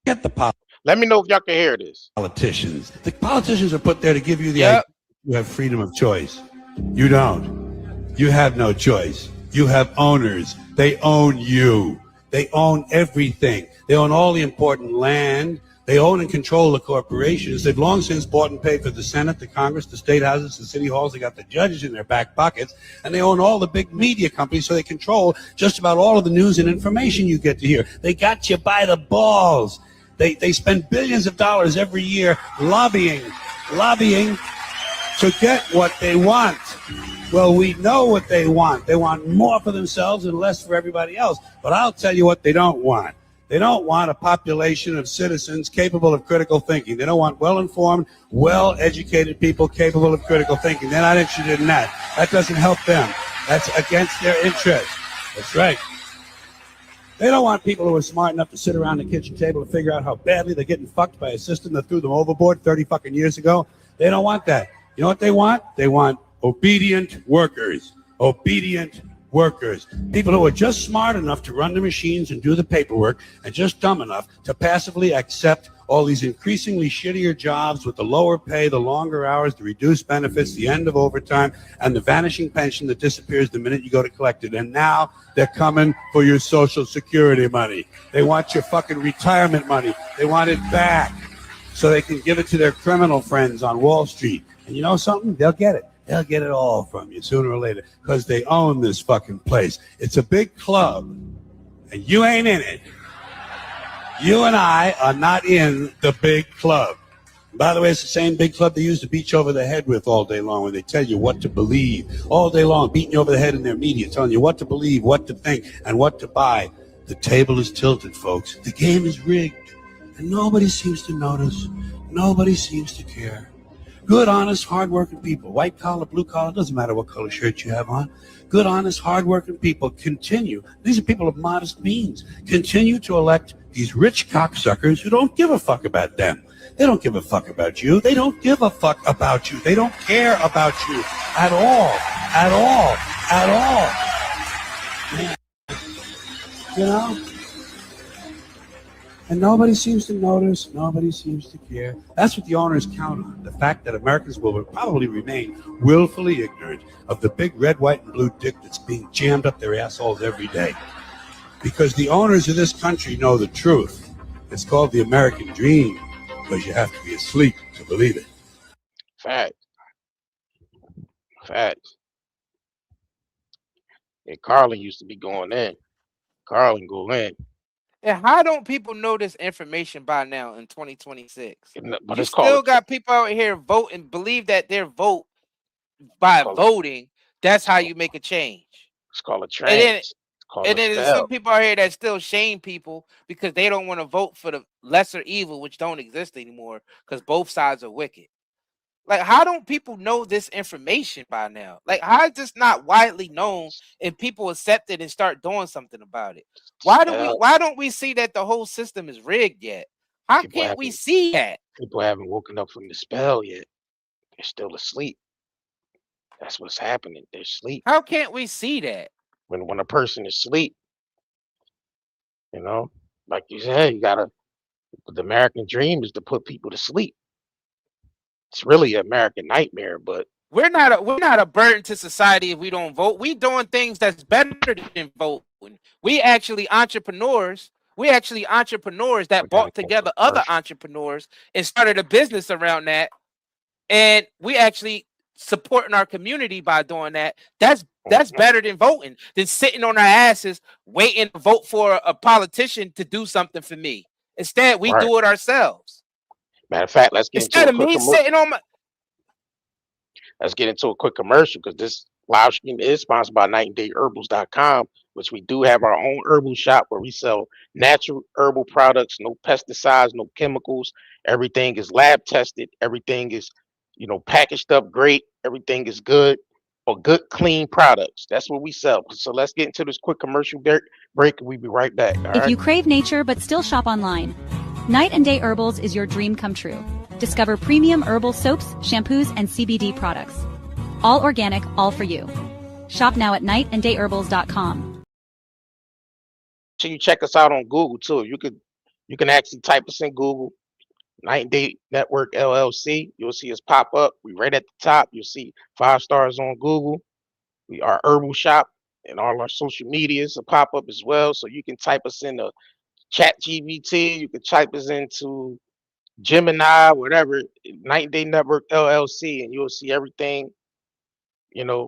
Get the
Let me know if y'all can hear this.
Politicians. The politicians are put there to give you the idea you have freedom of choice. You don't. You have no choice. You have owners. They own you. They own everything. They own all the important land. They own and control the corporations. They've long since bought and paid for the Senate, the Congress, the state houses, the city halls. They got the judges in their back pockets, and they own all the big media companies, so they control just about all of the news and information you get to hear. They got you by the balls. They spend billions of dollars every year lobbying to get what they want. Well, we know what they want. They want more for themselves and less for everybody else. But I'll tell you what they don't want. They don't want a population of citizens capable of critical thinking. They don't want well-informed, well-educated people capable of critical thinking. They're not interested in that. That doesn't help them. That's against their interests. That's right. They don't want people who are smart enough to sit around the kitchen table to figure out how badly they're getting fucked by a system that threw them overboard 30 fucking years ago. They don't want that. You know what they want? They want obedient workers. obedient workers, people who are just smart enough to run the machines and do the paperwork and just dumb enough to passively accept all these increasingly shittier jobs with the lower pay, the longer hours, the reduced benefits, the end of overtime, and the vanishing pension that disappears the minute you go to collect it. And now they're coming for your Social Security money. They want your fucking retirement money. They want it back so they can give it to their criminal friends on Wall Street. And you know something? They'll get it. They'll get it all from you sooner or later because they own this fucking place. It's a big club, and you ain't in it. You and I are not in the big club. By the way, it's the same big club they used to beat you over the head with all day long when they tell you what to believe. All day long, beating you over the head in their media, telling you what to believe, what to think, and what to buy. The table is tilted, folks. The game is rigged, and nobody seems to notice. Nobody seems to care. Good, honest, hardworking people, white collar, blue collar, doesn't matter what color shirt you have on. Good, honest, hardworking people continue. These are people of modest means. Continue to elect these rich cocksuckers who don't give a fuck about them. They don't give a fuck about you. They don't give a fuck about you. They don't care about you at all. At all. At all. You know? And nobody seems to notice. Nobody seems to care. That's what the owners count on. The fact that Americans will probably remain willfully ignorant of the big red, white, and blue dick that's being jammed up their assholes every day. Because the owners of this country know the truth. It's called the American dream, because you have to be asleep to believe it.
Fact. Yeah, Carlin used to be going in. Carlin go in.
And how don't people know this information by now in 2026?
But
You
it's called
still got people out here vote and believe that their vote by voting, that's how you make a change.
It's called a trend.
And then there's some people out here that still shame people because they don't want to vote for the lesser evil, which don't exist anymore because both sides are wicked. Like, how don't people know this information by now? Like, how is this not widely known and people accept it and start doing something about it? Why don't we see that the whole system is rigged yet? How can't we see that?
People haven't woken up from the spell yet. They're still asleep. That's what's happening. They're asleep.
How can't we see that?
When a person is asleep, you know, like you said, the American dream is to put people to sleep. It's really an American nightmare, but
we're not a burden to society if we don't vote. We doing things that's better than voting. We actually entrepreneurs. We actually entrepreneurs that brought together other entrepreneurs and started a business around that. And we actually supporting our community by doing that. That's better than voting, than sitting on our asses waiting to vote for a politician to do something for me. Instead, we do it ourselves.
Matter of fact, let's get
into
a quick commercial because this live stream is sponsored by nightandayherbals.com, which we do have our own herbal shop where we sell natural herbal products, no pesticides, no chemicals. Everything is lab tested. Everything is, packaged up great. Everything is good or good, clean products. That's what we sell. So let's get into this quick commercial break and we'll be right back.
If you crave nature but still shop online, Night and Day Herbals is your dream come true. Discover premium herbal soaps, shampoos, and CBD products. All organic, all for you. Shop now at nightandayherbals.com.
So you check us out on Google too. You can actually type us in Google, Night and Day Network LLC. You'll see us pop up. We right at the top. You'll see 5 stars on Google. We are herbal shop, and all our social medias will pop up as well. So you can type us into ChatGPT. You can type us into Gemini, whatever, Night and Day Network LLC, and you'll see everything,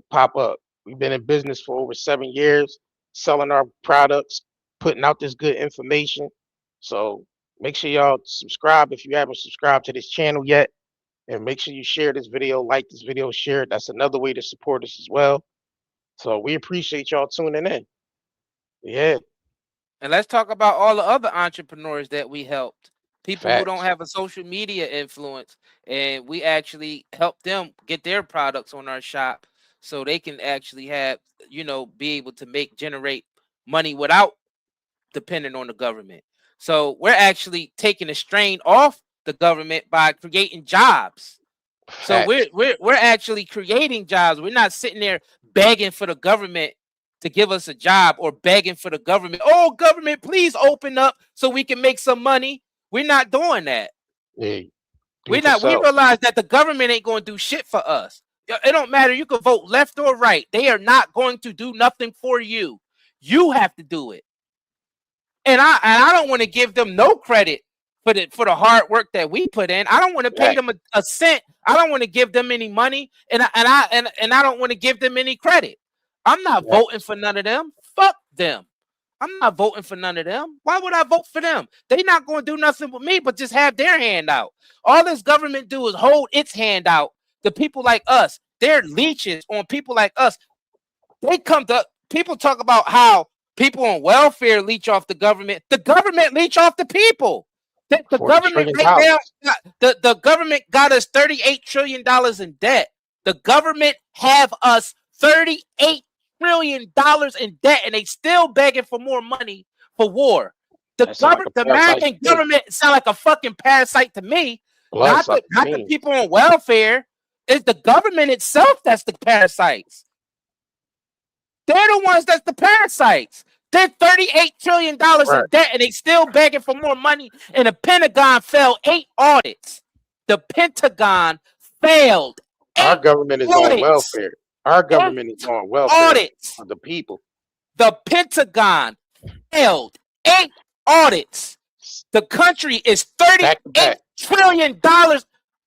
pop up. We've been in business for over 7 years, selling our products, putting out this good information. So make sure y'all subscribe if you haven't subscribed to this channel yet, and make sure you share this video, like this video, share it. That's another way to support us as well. So we appreciate y'all tuning in. Yeah.
And let's talk about all the other entrepreneurs that we helped. People
Facts.
Who don't have a social media influence, and we actually help them get their products on our shop so they can actually have, be able to generate money without depending on the government. So we're actually taking a strain off the government by creating jobs. So
Facts.
we're actually creating jobs. We're not sitting there begging for the government to give us a job or begging for the government. Oh, government, please open up so we can make some money. We're not doing that.
Yeah,
We realize that the government ain't going to do shit for us. It don't matter. You can vote left or right. They are not going to do nothing for you. You have to do it. And I don't want to give them no credit for the hard work that we put in. I don't want to pay them a cent. I don't want to give them any money, and I don't want to give them any credit. I'm not voting for none of them. Fuck them. I'm not voting for none of them. Why would I vote for them? They're not going to do nothing with me but just have their hand out. All this government do is hold its hand out to people like us. They're leeches on people like us. They come to people talk about how people on welfare leech off the government. The government leech off the people. The government right now, the government got us $38 trillion in debt. The government have us $38 trillion in debt, and they still begging for more money for war. The American government sound like a fucking parasite to me. Not the people on welfare. It's the government itself that's the parasites. They're the ones that's the parasites. They're $38 trillion in debt, and they still begging for more money. And the Pentagon failed 8 audits. The Pentagon failed.
Our government is on welfare. Our government is on welfare
audits
of the people.
The Pentagon failed 8 audits. The country is $38 trillion.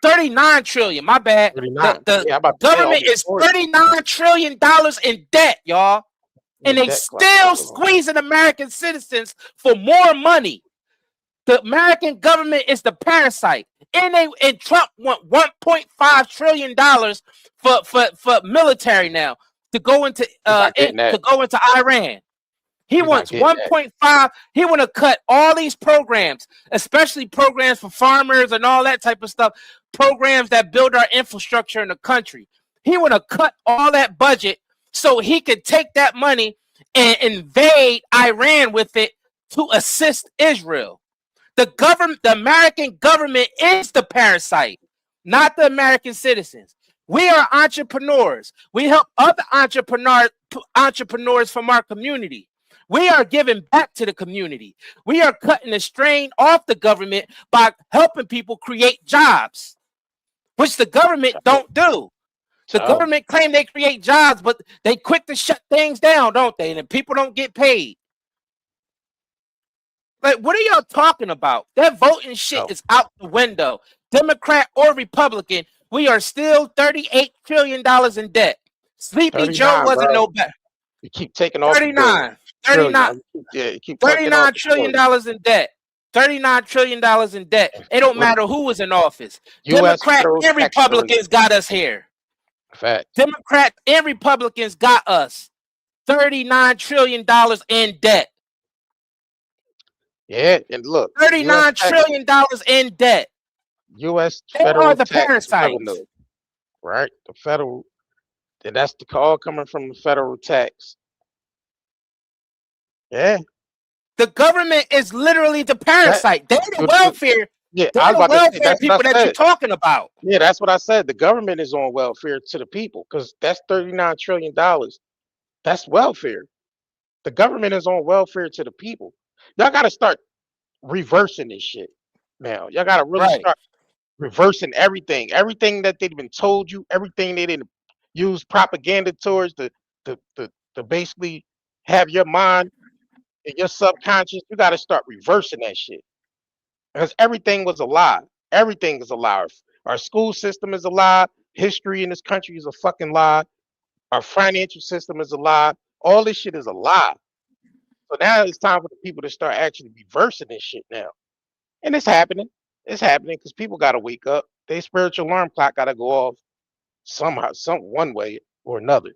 39 trillion. My bad. The government is $39 trillion in debt, y'all. And they still squeezing American citizens for more money. The American government is the parasite. And Trump want $1.5 trillion for military now to go into Iran. He wants 1.5. He want to cut all these programs, especially programs for farmers and all that type of stuff, programs that build our infrastructure in the country. He want to cut all that budget so he could take that money and invade Iran with it to assist Israel. The American government is the parasite, not the American citizens. We are entrepreneurs. We help other entrepreneurs from our community. We are giving back to the community. We are cutting the strain off the government by helping people create jobs, which the government don't do. The government claim they create jobs, but they quick to shut things down, don't they? And people don't get paid. Like, what are y'all talking about? That voting shit is out the window. Democrat or Republican, we are still $38 trillion in debt. Sleepy Joe wasn't no better.
You keep taking off
39 trillion in debt. $39 trillion in debt. It don't matter who was in office. Democrat and Republicans got us here.
Fact.
Democrats and Republicans got us $39 trillion in debt.
Yeah, and look,
$39 trillion in debt.
U.S.
They
federal
are the
tax
parasites.
revenue, right? The federal, that's all coming from the federal tax. Yeah.
The government is literally the parasite. They're the welfare.
Yeah,
they're the welfare people that you're talking about.
Yeah, that's what I said. The government is on welfare to the people because that's $39 trillion. That's welfare. The government is on welfare to the people. Y'all got to start reversing this shit now. Y'all got to really start reversing everything. Everything that they've been told you, everything they didn't use propaganda towards to basically have your mind and your subconscious. You got to start reversing that shit. Because everything was a lie. Everything is a lie. Our school system is a lie. History in this country is a fucking lie. Our financial system is a lie. All this shit is a lie. So now it's time for the people to start actually reversing this shit now. And it's happening. It's happening because people got to wake up. Their spiritual alarm clock got to go off somehow, one way or another.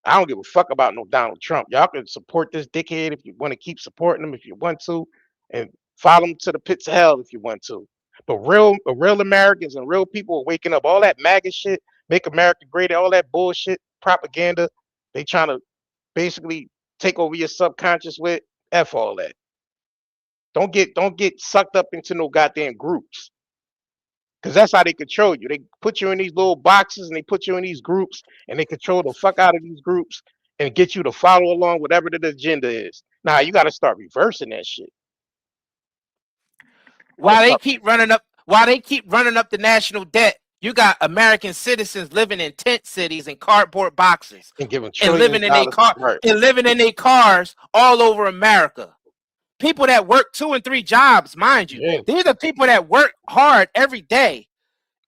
I don't give a fuck about no Donald Trump. Y'all can support this dickhead if you want to keep supporting him if you want to. And follow him to the pits of hell if you want to. But real Americans and real people are waking up. All that MAGA shit, make America great, all that bullshit, propaganda, they trying to basically take over your subconscious with. F all that. Don't get sucked up into no goddamn groups. Because that's how they control you. They put you in these little boxes and they put you in these groups and they control the fuck out of these groups and get you to follow along whatever the agenda is. Now you got to start reversing that shit.
While they keep running up the national debt, you got American citizens living in tent cities and cardboard boxes
and
living in their cars all over America. People that work 2 and 3 jobs, mind you.
Yeah.
These are people that work hard every day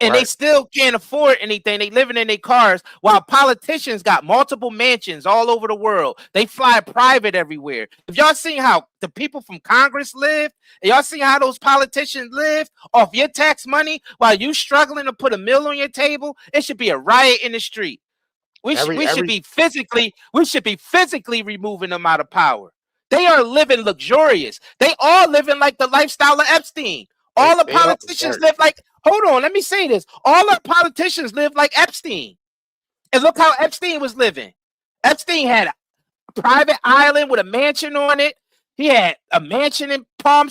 and they still can't afford anything. They living in their cars while politicians got multiple mansions all over the world. They fly private everywhere. If y'all seen how the people from Congress live, y'all seen how those politicians live off your tax money while you struggling to put a meal on your table, it should be a riot in the street. We should be physically removing them out of power. They are living luxurious. They all living like the lifestyle of Epstein. All the politicians live like, hold on, let me say this. All our politicians live like Epstein. And look how Epstein was living. Epstein had a private island with a mansion on it. He had a mansion in Palm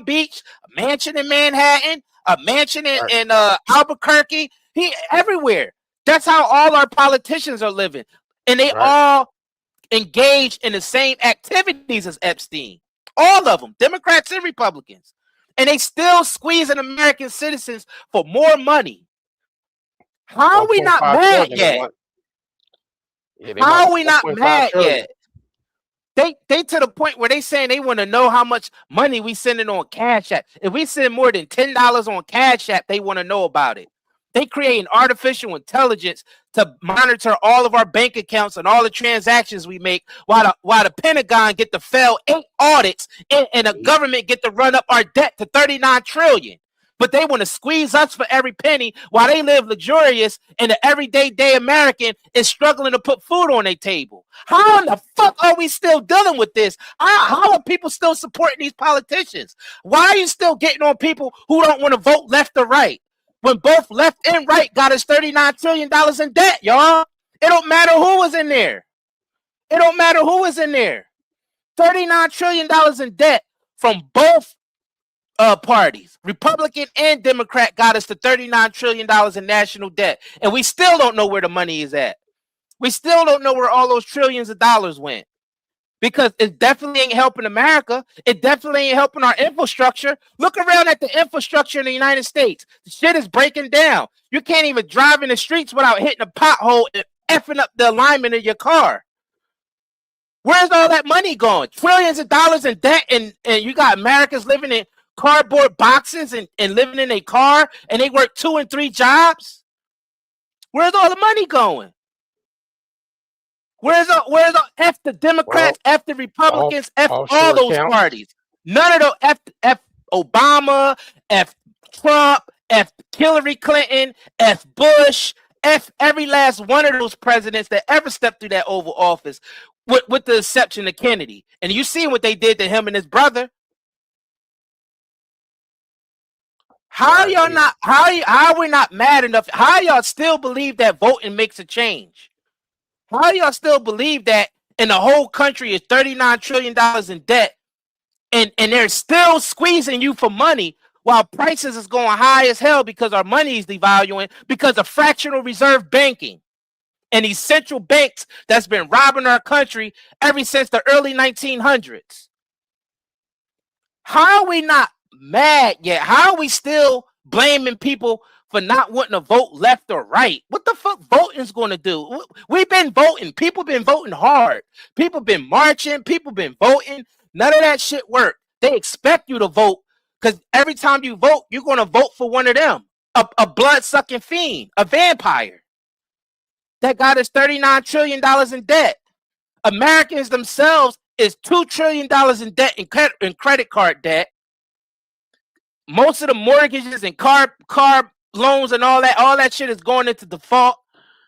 Beach, a mansion in Manhattan, a mansion in Albuquerque. He everywhere. That's how all our politicians are living. And they all engage in the same activities as Epstein. All of them, Democrats and Republicans. And they still squeezing American citizens for more money. How are we not mad yet? How are we not mad yet? They to the point where they saying they want to know how much money we sending on Cash App. If we send more than $10 on Cash App, they want to know about it. They create artificial intelligence to monitor all of our bank accounts and all the transactions we make, while the Pentagon get to fail 8 audits and the government get to run up our debt to $39 trillion. But they want to squeeze us for every penny while they live luxurious and the everyday American is struggling to put food on their table. How in the fuck are we still dealing with this? How are people still supporting these politicians? Why are you still getting on people who don't want to vote left or right? When both left and right got us $39 trillion in debt, y'all. It don't matter who was in there. It don't matter who was in there. $39 trillion in debt from both parties. Republican and Democrat got us to $39 trillion in national debt. And we still don't know where the money is at. We still don't know where all those trillions of dollars went. Because it definitely ain't helping America. It definitely ain't helping our infrastructure. Look around at the infrastructure in the United States. The shit is breaking down. You can't even drive in the streets without hitting a pothole and effing up the alignment of your car. Where's all that money going? Trillions of dollars in debt, and you got Americans living in cardboard boxes and living in a car, and they work 2 and 3 jobs? Where's all the money going? Where's F the Democrats, F the Republicans, F all those parties? None of those, F Obama, F Trump, F Hillary Clinton, F Bush, F every last one of those presidents that ever stepped through that Oval Office, with the exception of Kennedy. And you see what they did to him and his brother. How y'all not? How are we not mad enough? How y'all still believe that voting makes a change? How y'all still believe that in the whole country is $39 trillion in debt and they're still squeezing you for money while prices is going high as hell because our money is devaluing because of fractional reserve banking and these central banks that's been robbing our country ever since the early 1900s? How are we not mad yet? How are we still blaming people for not wanting to vote left or right? What the fuck voting's going to do? We've been voting. People been voting hard. People been marching. People been voting. None of that shit worked. They expect you to vote because every time you vote, you're going to vote for one of them, a blood-sucking fiend, a vampire that got us $39 trillion in debt. Americans themselves is $2 trillion in debt in credit card debt. Most of the mortgages and car loans and all that shit is going into default.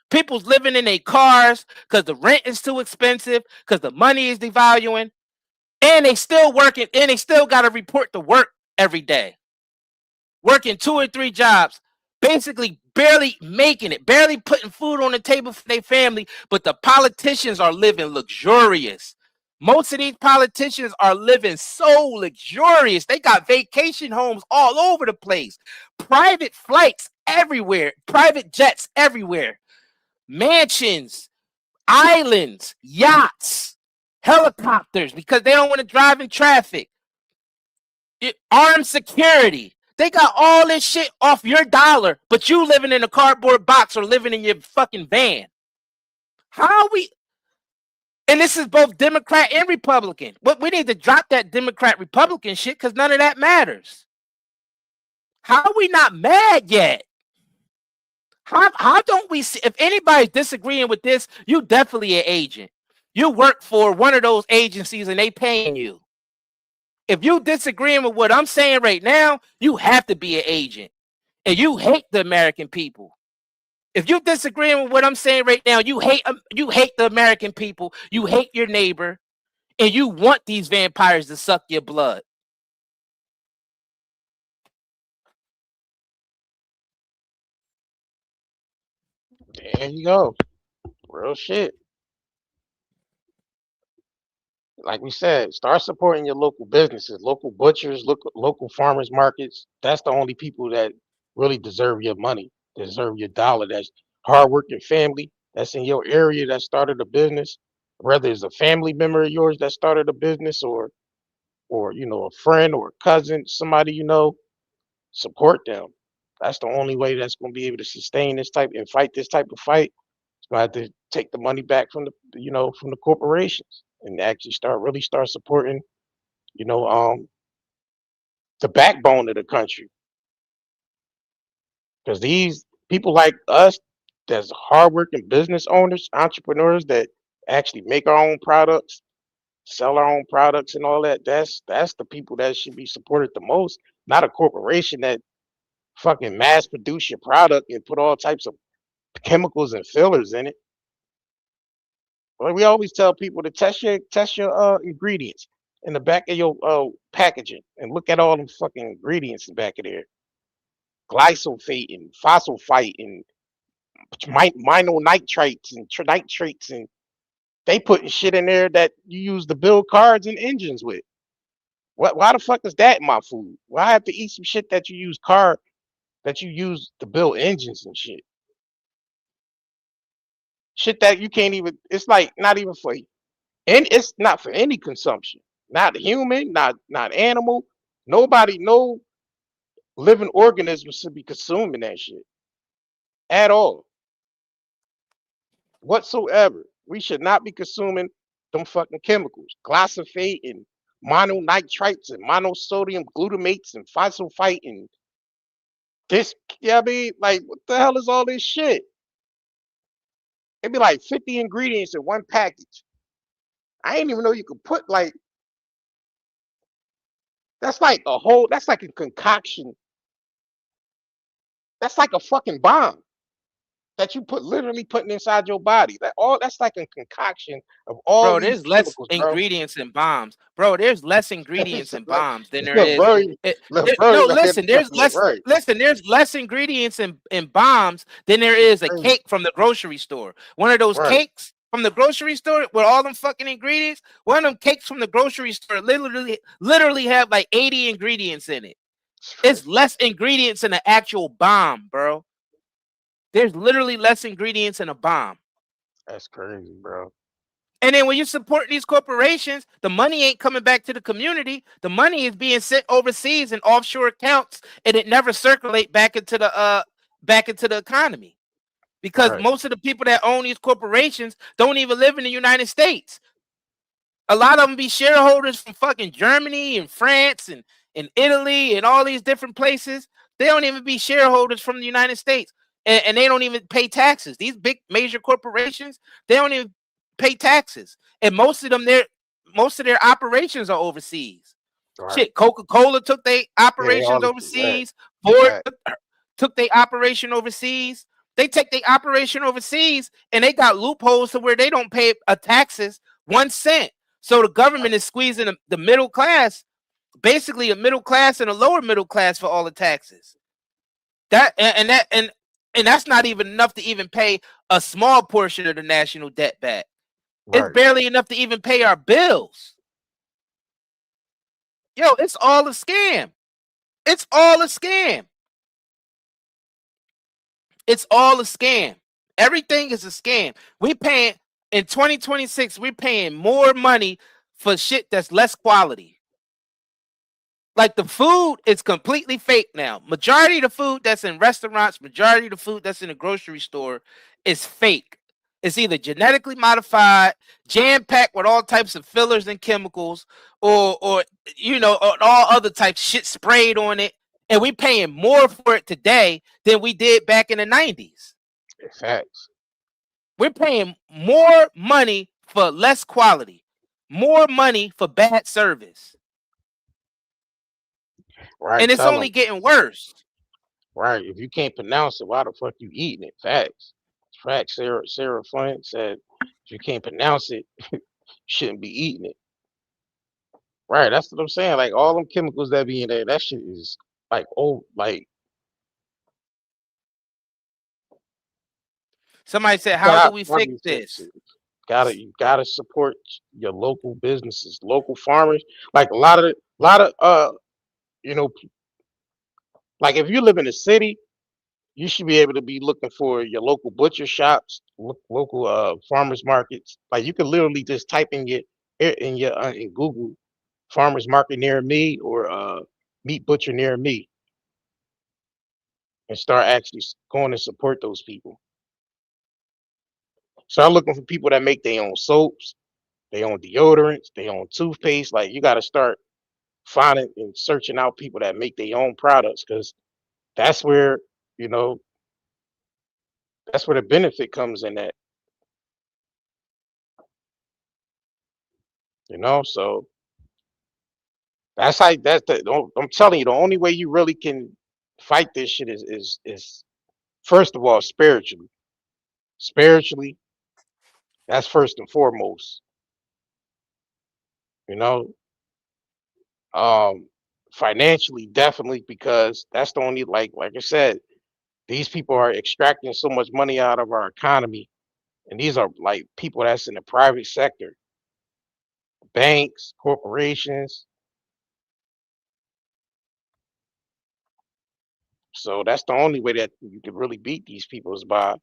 People's living in their cars because the rent is too expensive, because the money is devaluing, and they still working, and they still got to report to work every day. Working 2 or 3 jobs, basically barely making it, barely putting food on the table for their family, but the politicians are living luxurious. Most of these politicians are living so luxurious. They got vacation homes all over the place, private flights everywhere, private jets everywhere, mansions, islands, yachts, helicopters, because they don't want to drive in traffic. Armed security. They got all this shit off your dollar, but you living in a cardboard box or living in your fucking van. How we... And this is both Democrat and Republican. But we need to drop that Democrat-Republican shit because none of that matters. How are we not mad yet? How don't we see? If anybody's disagreeing with this, you definitely an agent. You work for one of those agencies and they paying you. If you disagreeing with what I'm saying right now, you have to be an agent. And you hate the American people. If you disagreeing with what I'm saying right now, you hate the American people, you hate your neighbor, and you want these vampires to suck your blood.
There you go. Real shit. Like we said, start supporting your local businesses, local butchers, local farmers markets. That's the only people that really deserve your money, deserve your dollar. That's hardworking family that's in your area that started a business, whether it's a family member of yours that started a business or you know, a friend or a cousin, somebody you know, support them. That's the only way that's going to be able to sustain this type and fight this type of fight. It's going to have to take the money back from from the corporations and actually start supporting, the backbone of the country. Because these people like us, that's hardworking business owners, entrepreneurs that actually make our own products, sell our own products and all that. That's the people that should be supported the most, not a corporation that fucking mass produce your product and put all types of chemicals and fillers in it. Well, we always tell people to test your ingredients in the back of your packaging and look at all them fucking ingredients in the back of there. Glyphosate and phosphate and nitrates and nitrates, and they putting shit in there that you use to build cars and engines with. Why the fuck is that in my food? Why I have to eat some shit that you use to build engines and shit? Shit that you can't even, it's like not even for, and it's not for any consumption. Not human, not animal. Nobody, no living organism should be consuming that shit at all. Whatsoever. We should not be consuming them fucking chemicals. Glyphosate and mononitrates and monosodium glutamates and phosphate and this, yeah, I mean, like, what the hell is all this shit? It'd be like 50 ingredients in one package. I didn't even know you could put like, that's like a concoction. That's like a fucking bomb that you literally putting inside your body. That's like a concoction of all
Bro,
these
there's less
chemicals,
ingredients in bombs. Bro, there's less ingredients in bombs than there is.
No,
listen, there's less ingredients in bombs than there is a cake from the grocery store. One of those cakes from the grocery store with all them fucking ingredients, one of them cakes from the grocery store literally have like 80 ingredients in it. It's less ingredients in an actual bomb, bro. There's literally less ingredients in a bomb.
That's crazy, bro.
And then when you support these corporations, the money ain't coming back to the community. The money is being sent overseas in offshore accounts, and it never circulate back into the economy. Because most of the people that own these corporations don't even live in the United States. A lot of them be shareholders from fucking Germany and France and Italy and all these different places. They don't even be shareholders from the United States. And they don't even pay taxes. These big major corporations, they don't even pay taxes. And most of their operations are overseas. Shit, Coca-Cola took their operations overseas. Ford took their operation overseas. They take their operation overseas and they got loopholes to where they don't pay taxes 1 cent. So the government is squeezing the middle class, basically a middle class and a lower middle class for all the taxes. And that's not even enough to even pay a small portion of the national debt back. It's barely enough to even pay our bills. Yo, it's all a scam. It's all a scam. It's all a scam. Everything is a scam. We paying in 2026, we're paying more money for shit that's less quality. Like the food is completely fake now. Majority of the food that's in restaurants, majority of the food that's in the grocery store is fake. It's either genetically modified, jam-packed with all types of fillers and chemicals, or you know, or all other types of shit sprayed on it. And we paying more for it today than we did back in the 90s.
Facts.
We're paying more money for less quality, more money for bad service.
Right.
And it's only getting worse.
Right. If you can't pronounce it, why the fuck you eating it? Facts. Facts. Sarah Flint said, if you can't pronounce it, you shouldn't be eating it. Right. That's what I'm saying. Like all them chemicals that be in there, that shit is like
Somebody said, how do we fix this?
You gotta support your local businesses, local farmers. Like a lot of you know, like if you live in a city, you should be able to be looking for your local butcher shops, local farmers markets. Like you can literally just type in in Google farmers market near me or meat butcher near me and start actually going to support those people. Start looking for people that make their own soaps, their own deodorants, their own toothpaste. Like you got to start finding and searching out people that make their own products because that's where, you know, that's where the benefit comes in at. You know, so that's how I'm telling you, the only way you really can fight this shit is first of all spiritually. Spiritually, that's first and foremost. You know, financially definitely because that's the only like I said, these people are extracting so much money out of our economy, and these are like people that's in the private sector, banks, corporations. So that's the only way that you can really beat these people is by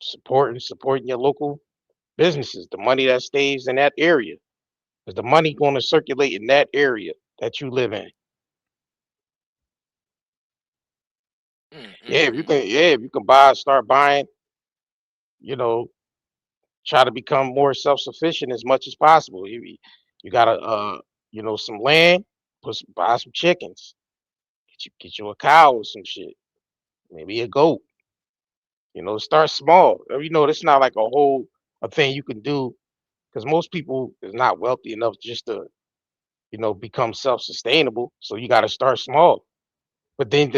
supporting your local businesses, the money that stays in that area. Because the money going to circulate in that area that you live in. Yeah, if you can start buying, you know, try to become more self-sufficient as much as possible. You gotta you know, some land, buy some chickens, get you a cow or some shit, maybe a goat. You know, start small. You know, it's not like a thing you can do because most people is not wealthy enough just to, you know, become self-sustainable. So you got to start small. But then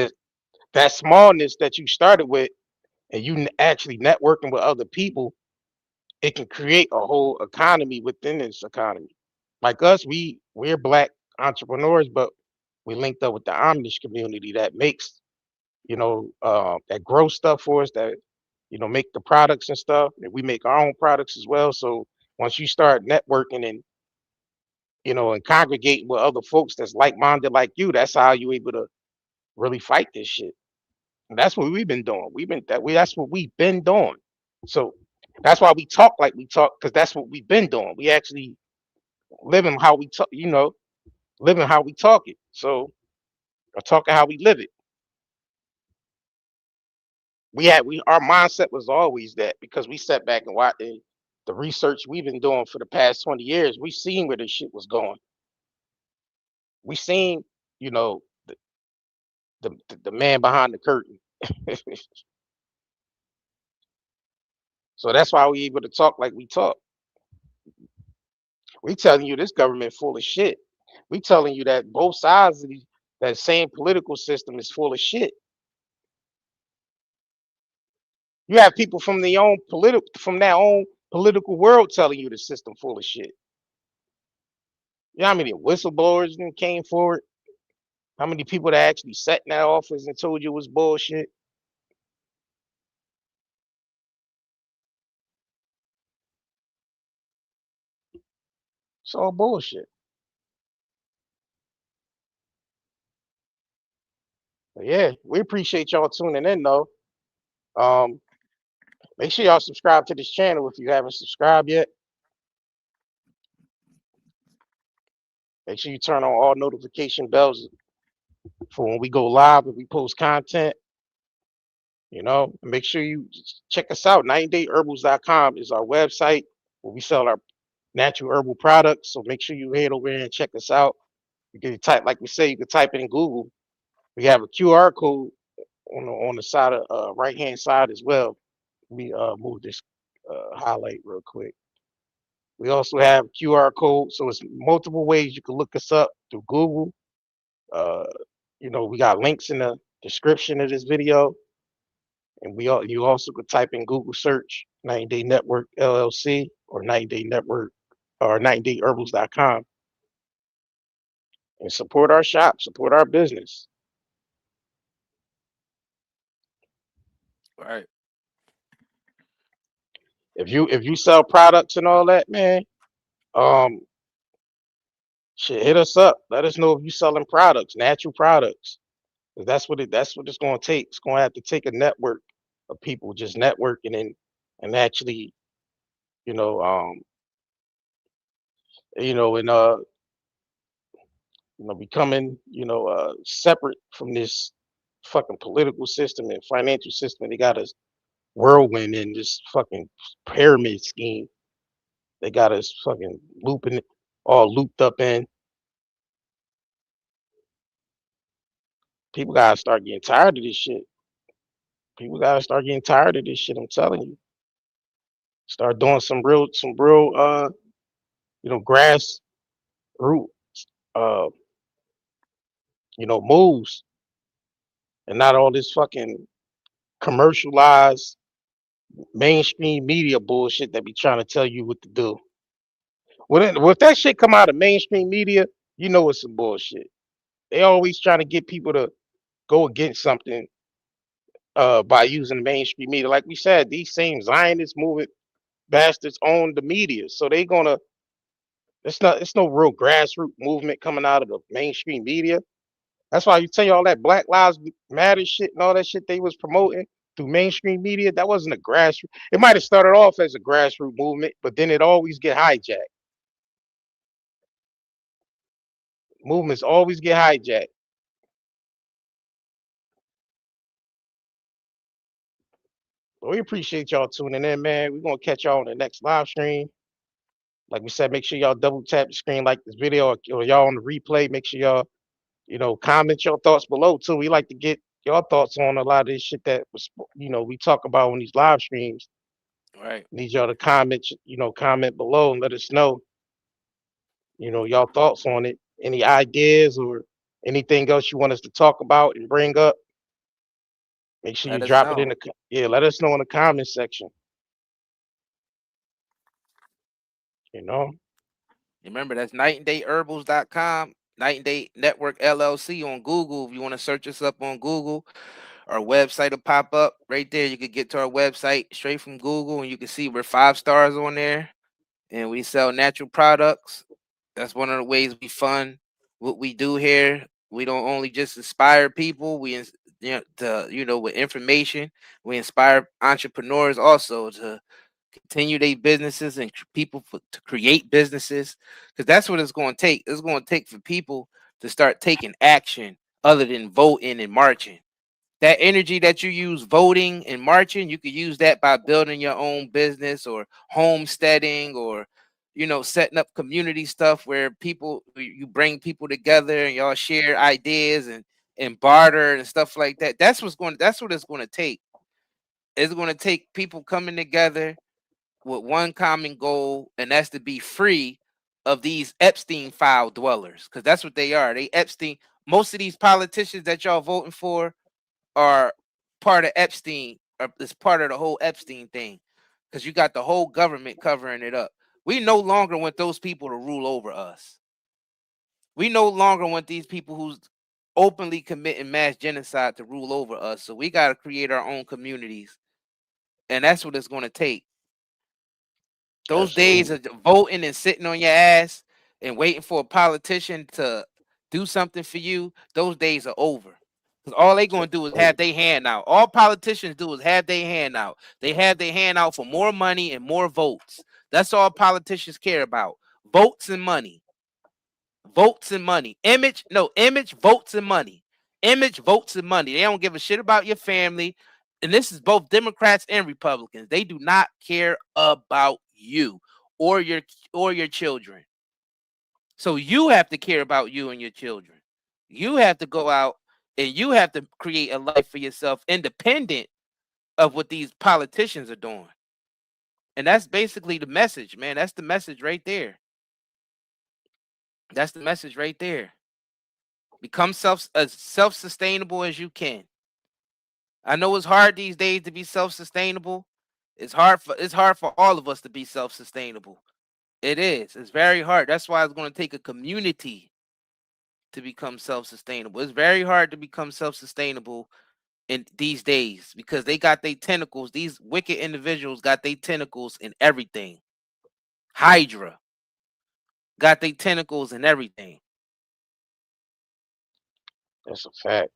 that smallness that you started with, and you actually networking with other people, it can create a whole economy within this economy. Like us, we're black entrepreneurs, but we linked up with the Amish community that makes, you know, that grows stuff for us, that, you know, make the products and stuff, and we make our own products as well. So once you start networking and, you know, and congregating with other folks that's like-minded like you, that's how you able to really fight this shit. And that's what we've been doing. That's what we've been doing. So that's why we talk like we talk, because that's what we've been doing. We actually living how we talk, you know, living how we talk it. So or talking how we live it. Our mindset was always that because we sat back and watched the research we've been doing for the past 20 years, we seen where this shit was going. We seen, you know, the man behind the curtain. So that's why we able to talk like we talk. We telling you this government full of shit. We telling you that both sides of that same political system is full of shit. You have people from their own political world telling you the system full of shit. You know how many whistleblowers then came forward? How many people that actually sat in that office and told you it was bullshit? It's all bullshit. But yeah, we appreciate y'all tuning in though. Make sure y'all subscribe to this channel if you haven't subscribed yet. Make sure you turn on all notification bells for when we go live and we post content. You know, make sure you check us out. 90dayherbals.com is our website where we sell our natural herbal products. So make sure you head over there and check us out. You can type, like we say, you can type it in Google. We have a QR code on the side of right hand side as well. We move this highlight real quick. We also have QR code, so it's multiple ways you can look us up through Google. You know, we got links in the description of this video, and you also could type in Google search 90 Day Network LLC or 90 Day Network or 90dayherbals.com and support our shop, support our business.
Right.
If you sell products and all that, man, shit, hit us up. Let us know if you selling products, natural products. 'Cause that's what it's gonna take. It's gonna have to take a network of people just networking and actually, you know, becoming, separate from this fucking political system and financial system. They got us whirlwind in this fucking pyramid scheme. They got us fucking all looped up in. People gotta start getting tired of this shit. People gotta start getting tired of this shit. I'm telling you. Start doing some real, grass root, uh, moves, and not all this fucking commercialized mainstream media bullshit that be trying to tell you what to do. Well, if that shit come out of mainstream media, you know it's some bullshit. They always trying to get people to go against something by using mainstream media. Like we said, these same Zionist movement bastards own the media, so they gonna. It's no real grassroots movement coming out of the mainstream media. That's why you tell you all that Black Lives Matter shit and all that shit they was promoting through mainstream media. That wasn't a grassroots. It might have started off as a grassroots movement, but then it always get hijacked. Movements always get hijacked. But we appreciate y'all tuning in, man. We're gonna catch y'all on the next live stream. Like we said, make sure y'all double tap the screen, like this video, or y'all on the replay. Make sure y'all, comment your thoughts below too. We like to get your thoughts on a lot of this shit that was, we talk about on these live streams.
Right.
Need y'all to comment, comment below and let us know, y'all thoughts on it. Any ideas or anything else you want us to talk about and bring up. Make sure you drop it in the let us know in the comment section.
Remember, that's nightandayherbals.com, Night and Day Network LLC on Google. If you want to search us up on Google, our website will pop up right there. You can get to our website straight from Google, and you can see we're 5 stars on there, and we sell natural products. That's one of the ways we fund what we do here. We don't only just inspire people, with information. We inspire entrepreneurs also to continue their businesses and to create businesses, because that's what it's going to take. It's going to take for people to start taking action other than voting and marching. That energy that you use voting and marching, you could use that by building your own business or homesteading or setting up community stuff where you bring people together and y'all share ideas and barter and stuff like that. That's what it's going to take. It's going to take people coming together with one common goal, and that's to be free of these Epstein file dwellers, because that's what they are. They Epstein. Most of these politicians that y'all voting for are part of Epstein, or it's part of the whole Epstein thing, because you got the whole government covering it up. We no longer want those people to rule over us. We no longer want these people who's openly committing mass genocide to rule over us. So we got to create our own communities, and that's what it's going to take. Those days of voting and sitting on your ass and waiting for a politician to do something for you, those days are over. Because all they gonna do is have their hand out. All politicians do is have their hand out. They have their hand out for more money and more votes. That's all politicians care about. Votes and money. Votes and money. Image, votes and money. Image, votes and money. They don't give a shit about your family. And this is both Democrats and Republicans. They do not care about you or your children. So you have to care about you and your children. You have to go out and you have to create a life for yourself independent of what these politicians are doing. And that's basically the message, man. That's the message right there. That's the message right there. Become as self-sustainable as you can. I know it's hard these days to be self-sustainable. It's hard for all of us to be self-sustainable. It is. It's very hard. That's why it's going to take a community to become self-sustainable. It's very hard to become self-sustainable in these days because they got their tentacles. These wicked individuals got their tentacles in everything. Hydra got their tentacles in everything.
That's a fact.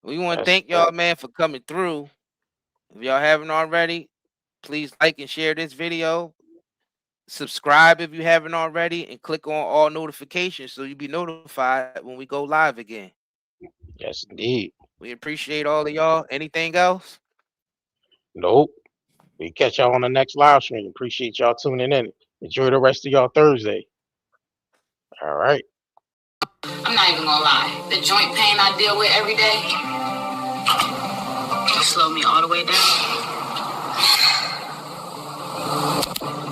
We want to thank y'all, man, for coming through. If y'all haven't already, please like and share this video. Subscribe if you haven't already, and click on all notifications so you'll be notified when we go live again.
Yes, indeed.
We appreciate all of y'all. Anything else?
Nope. We catch y'all on the next live stream. Appreciate y'all tuning in. Enjoy the rest of y'all Thursday. All right.
I'm not even gonna lie. The joint pain I deal with every day just slowed me all the way down.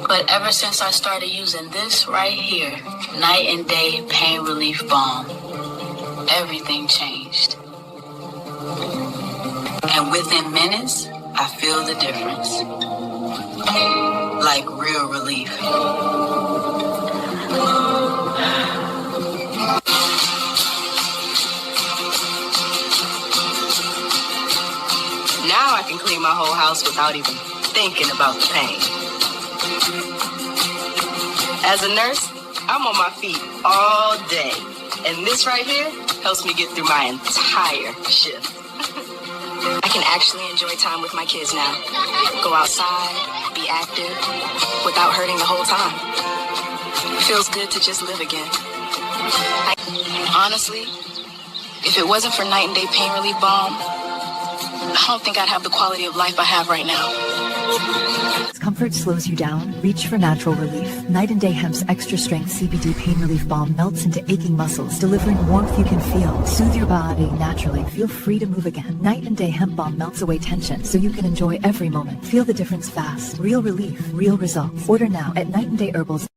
But ever since I started using this right here, Night and Day Pain Relief Balm, everything changed. And within minutes, I feel the difference. Like real relief. Now I can clean my whole house without even thinking about the pain. As a nurse, I'm on my feet all day. And this right here helps me get through my entire shift. I can actually enjoy time with my kids now. Go outside, be active, without hurting the whole time. It feels good to just live again. Honestly, if it wasn't for Night and Day Pain Relief Balm, I don't think I'd have the quality of life I have right now.
As comfort slows you down, reach for natural relief. Night and Day Hemp's extra strength CBD pain relief balm melts into aching muscles, delivering warmth you can feel. Soothe your body naturally. Feel free to move again. Night and Day Hemp balm melts away tension so you can enjoy every moment. Feel the difference fast. Real relief, real results. Order now at Night and Day Herbals.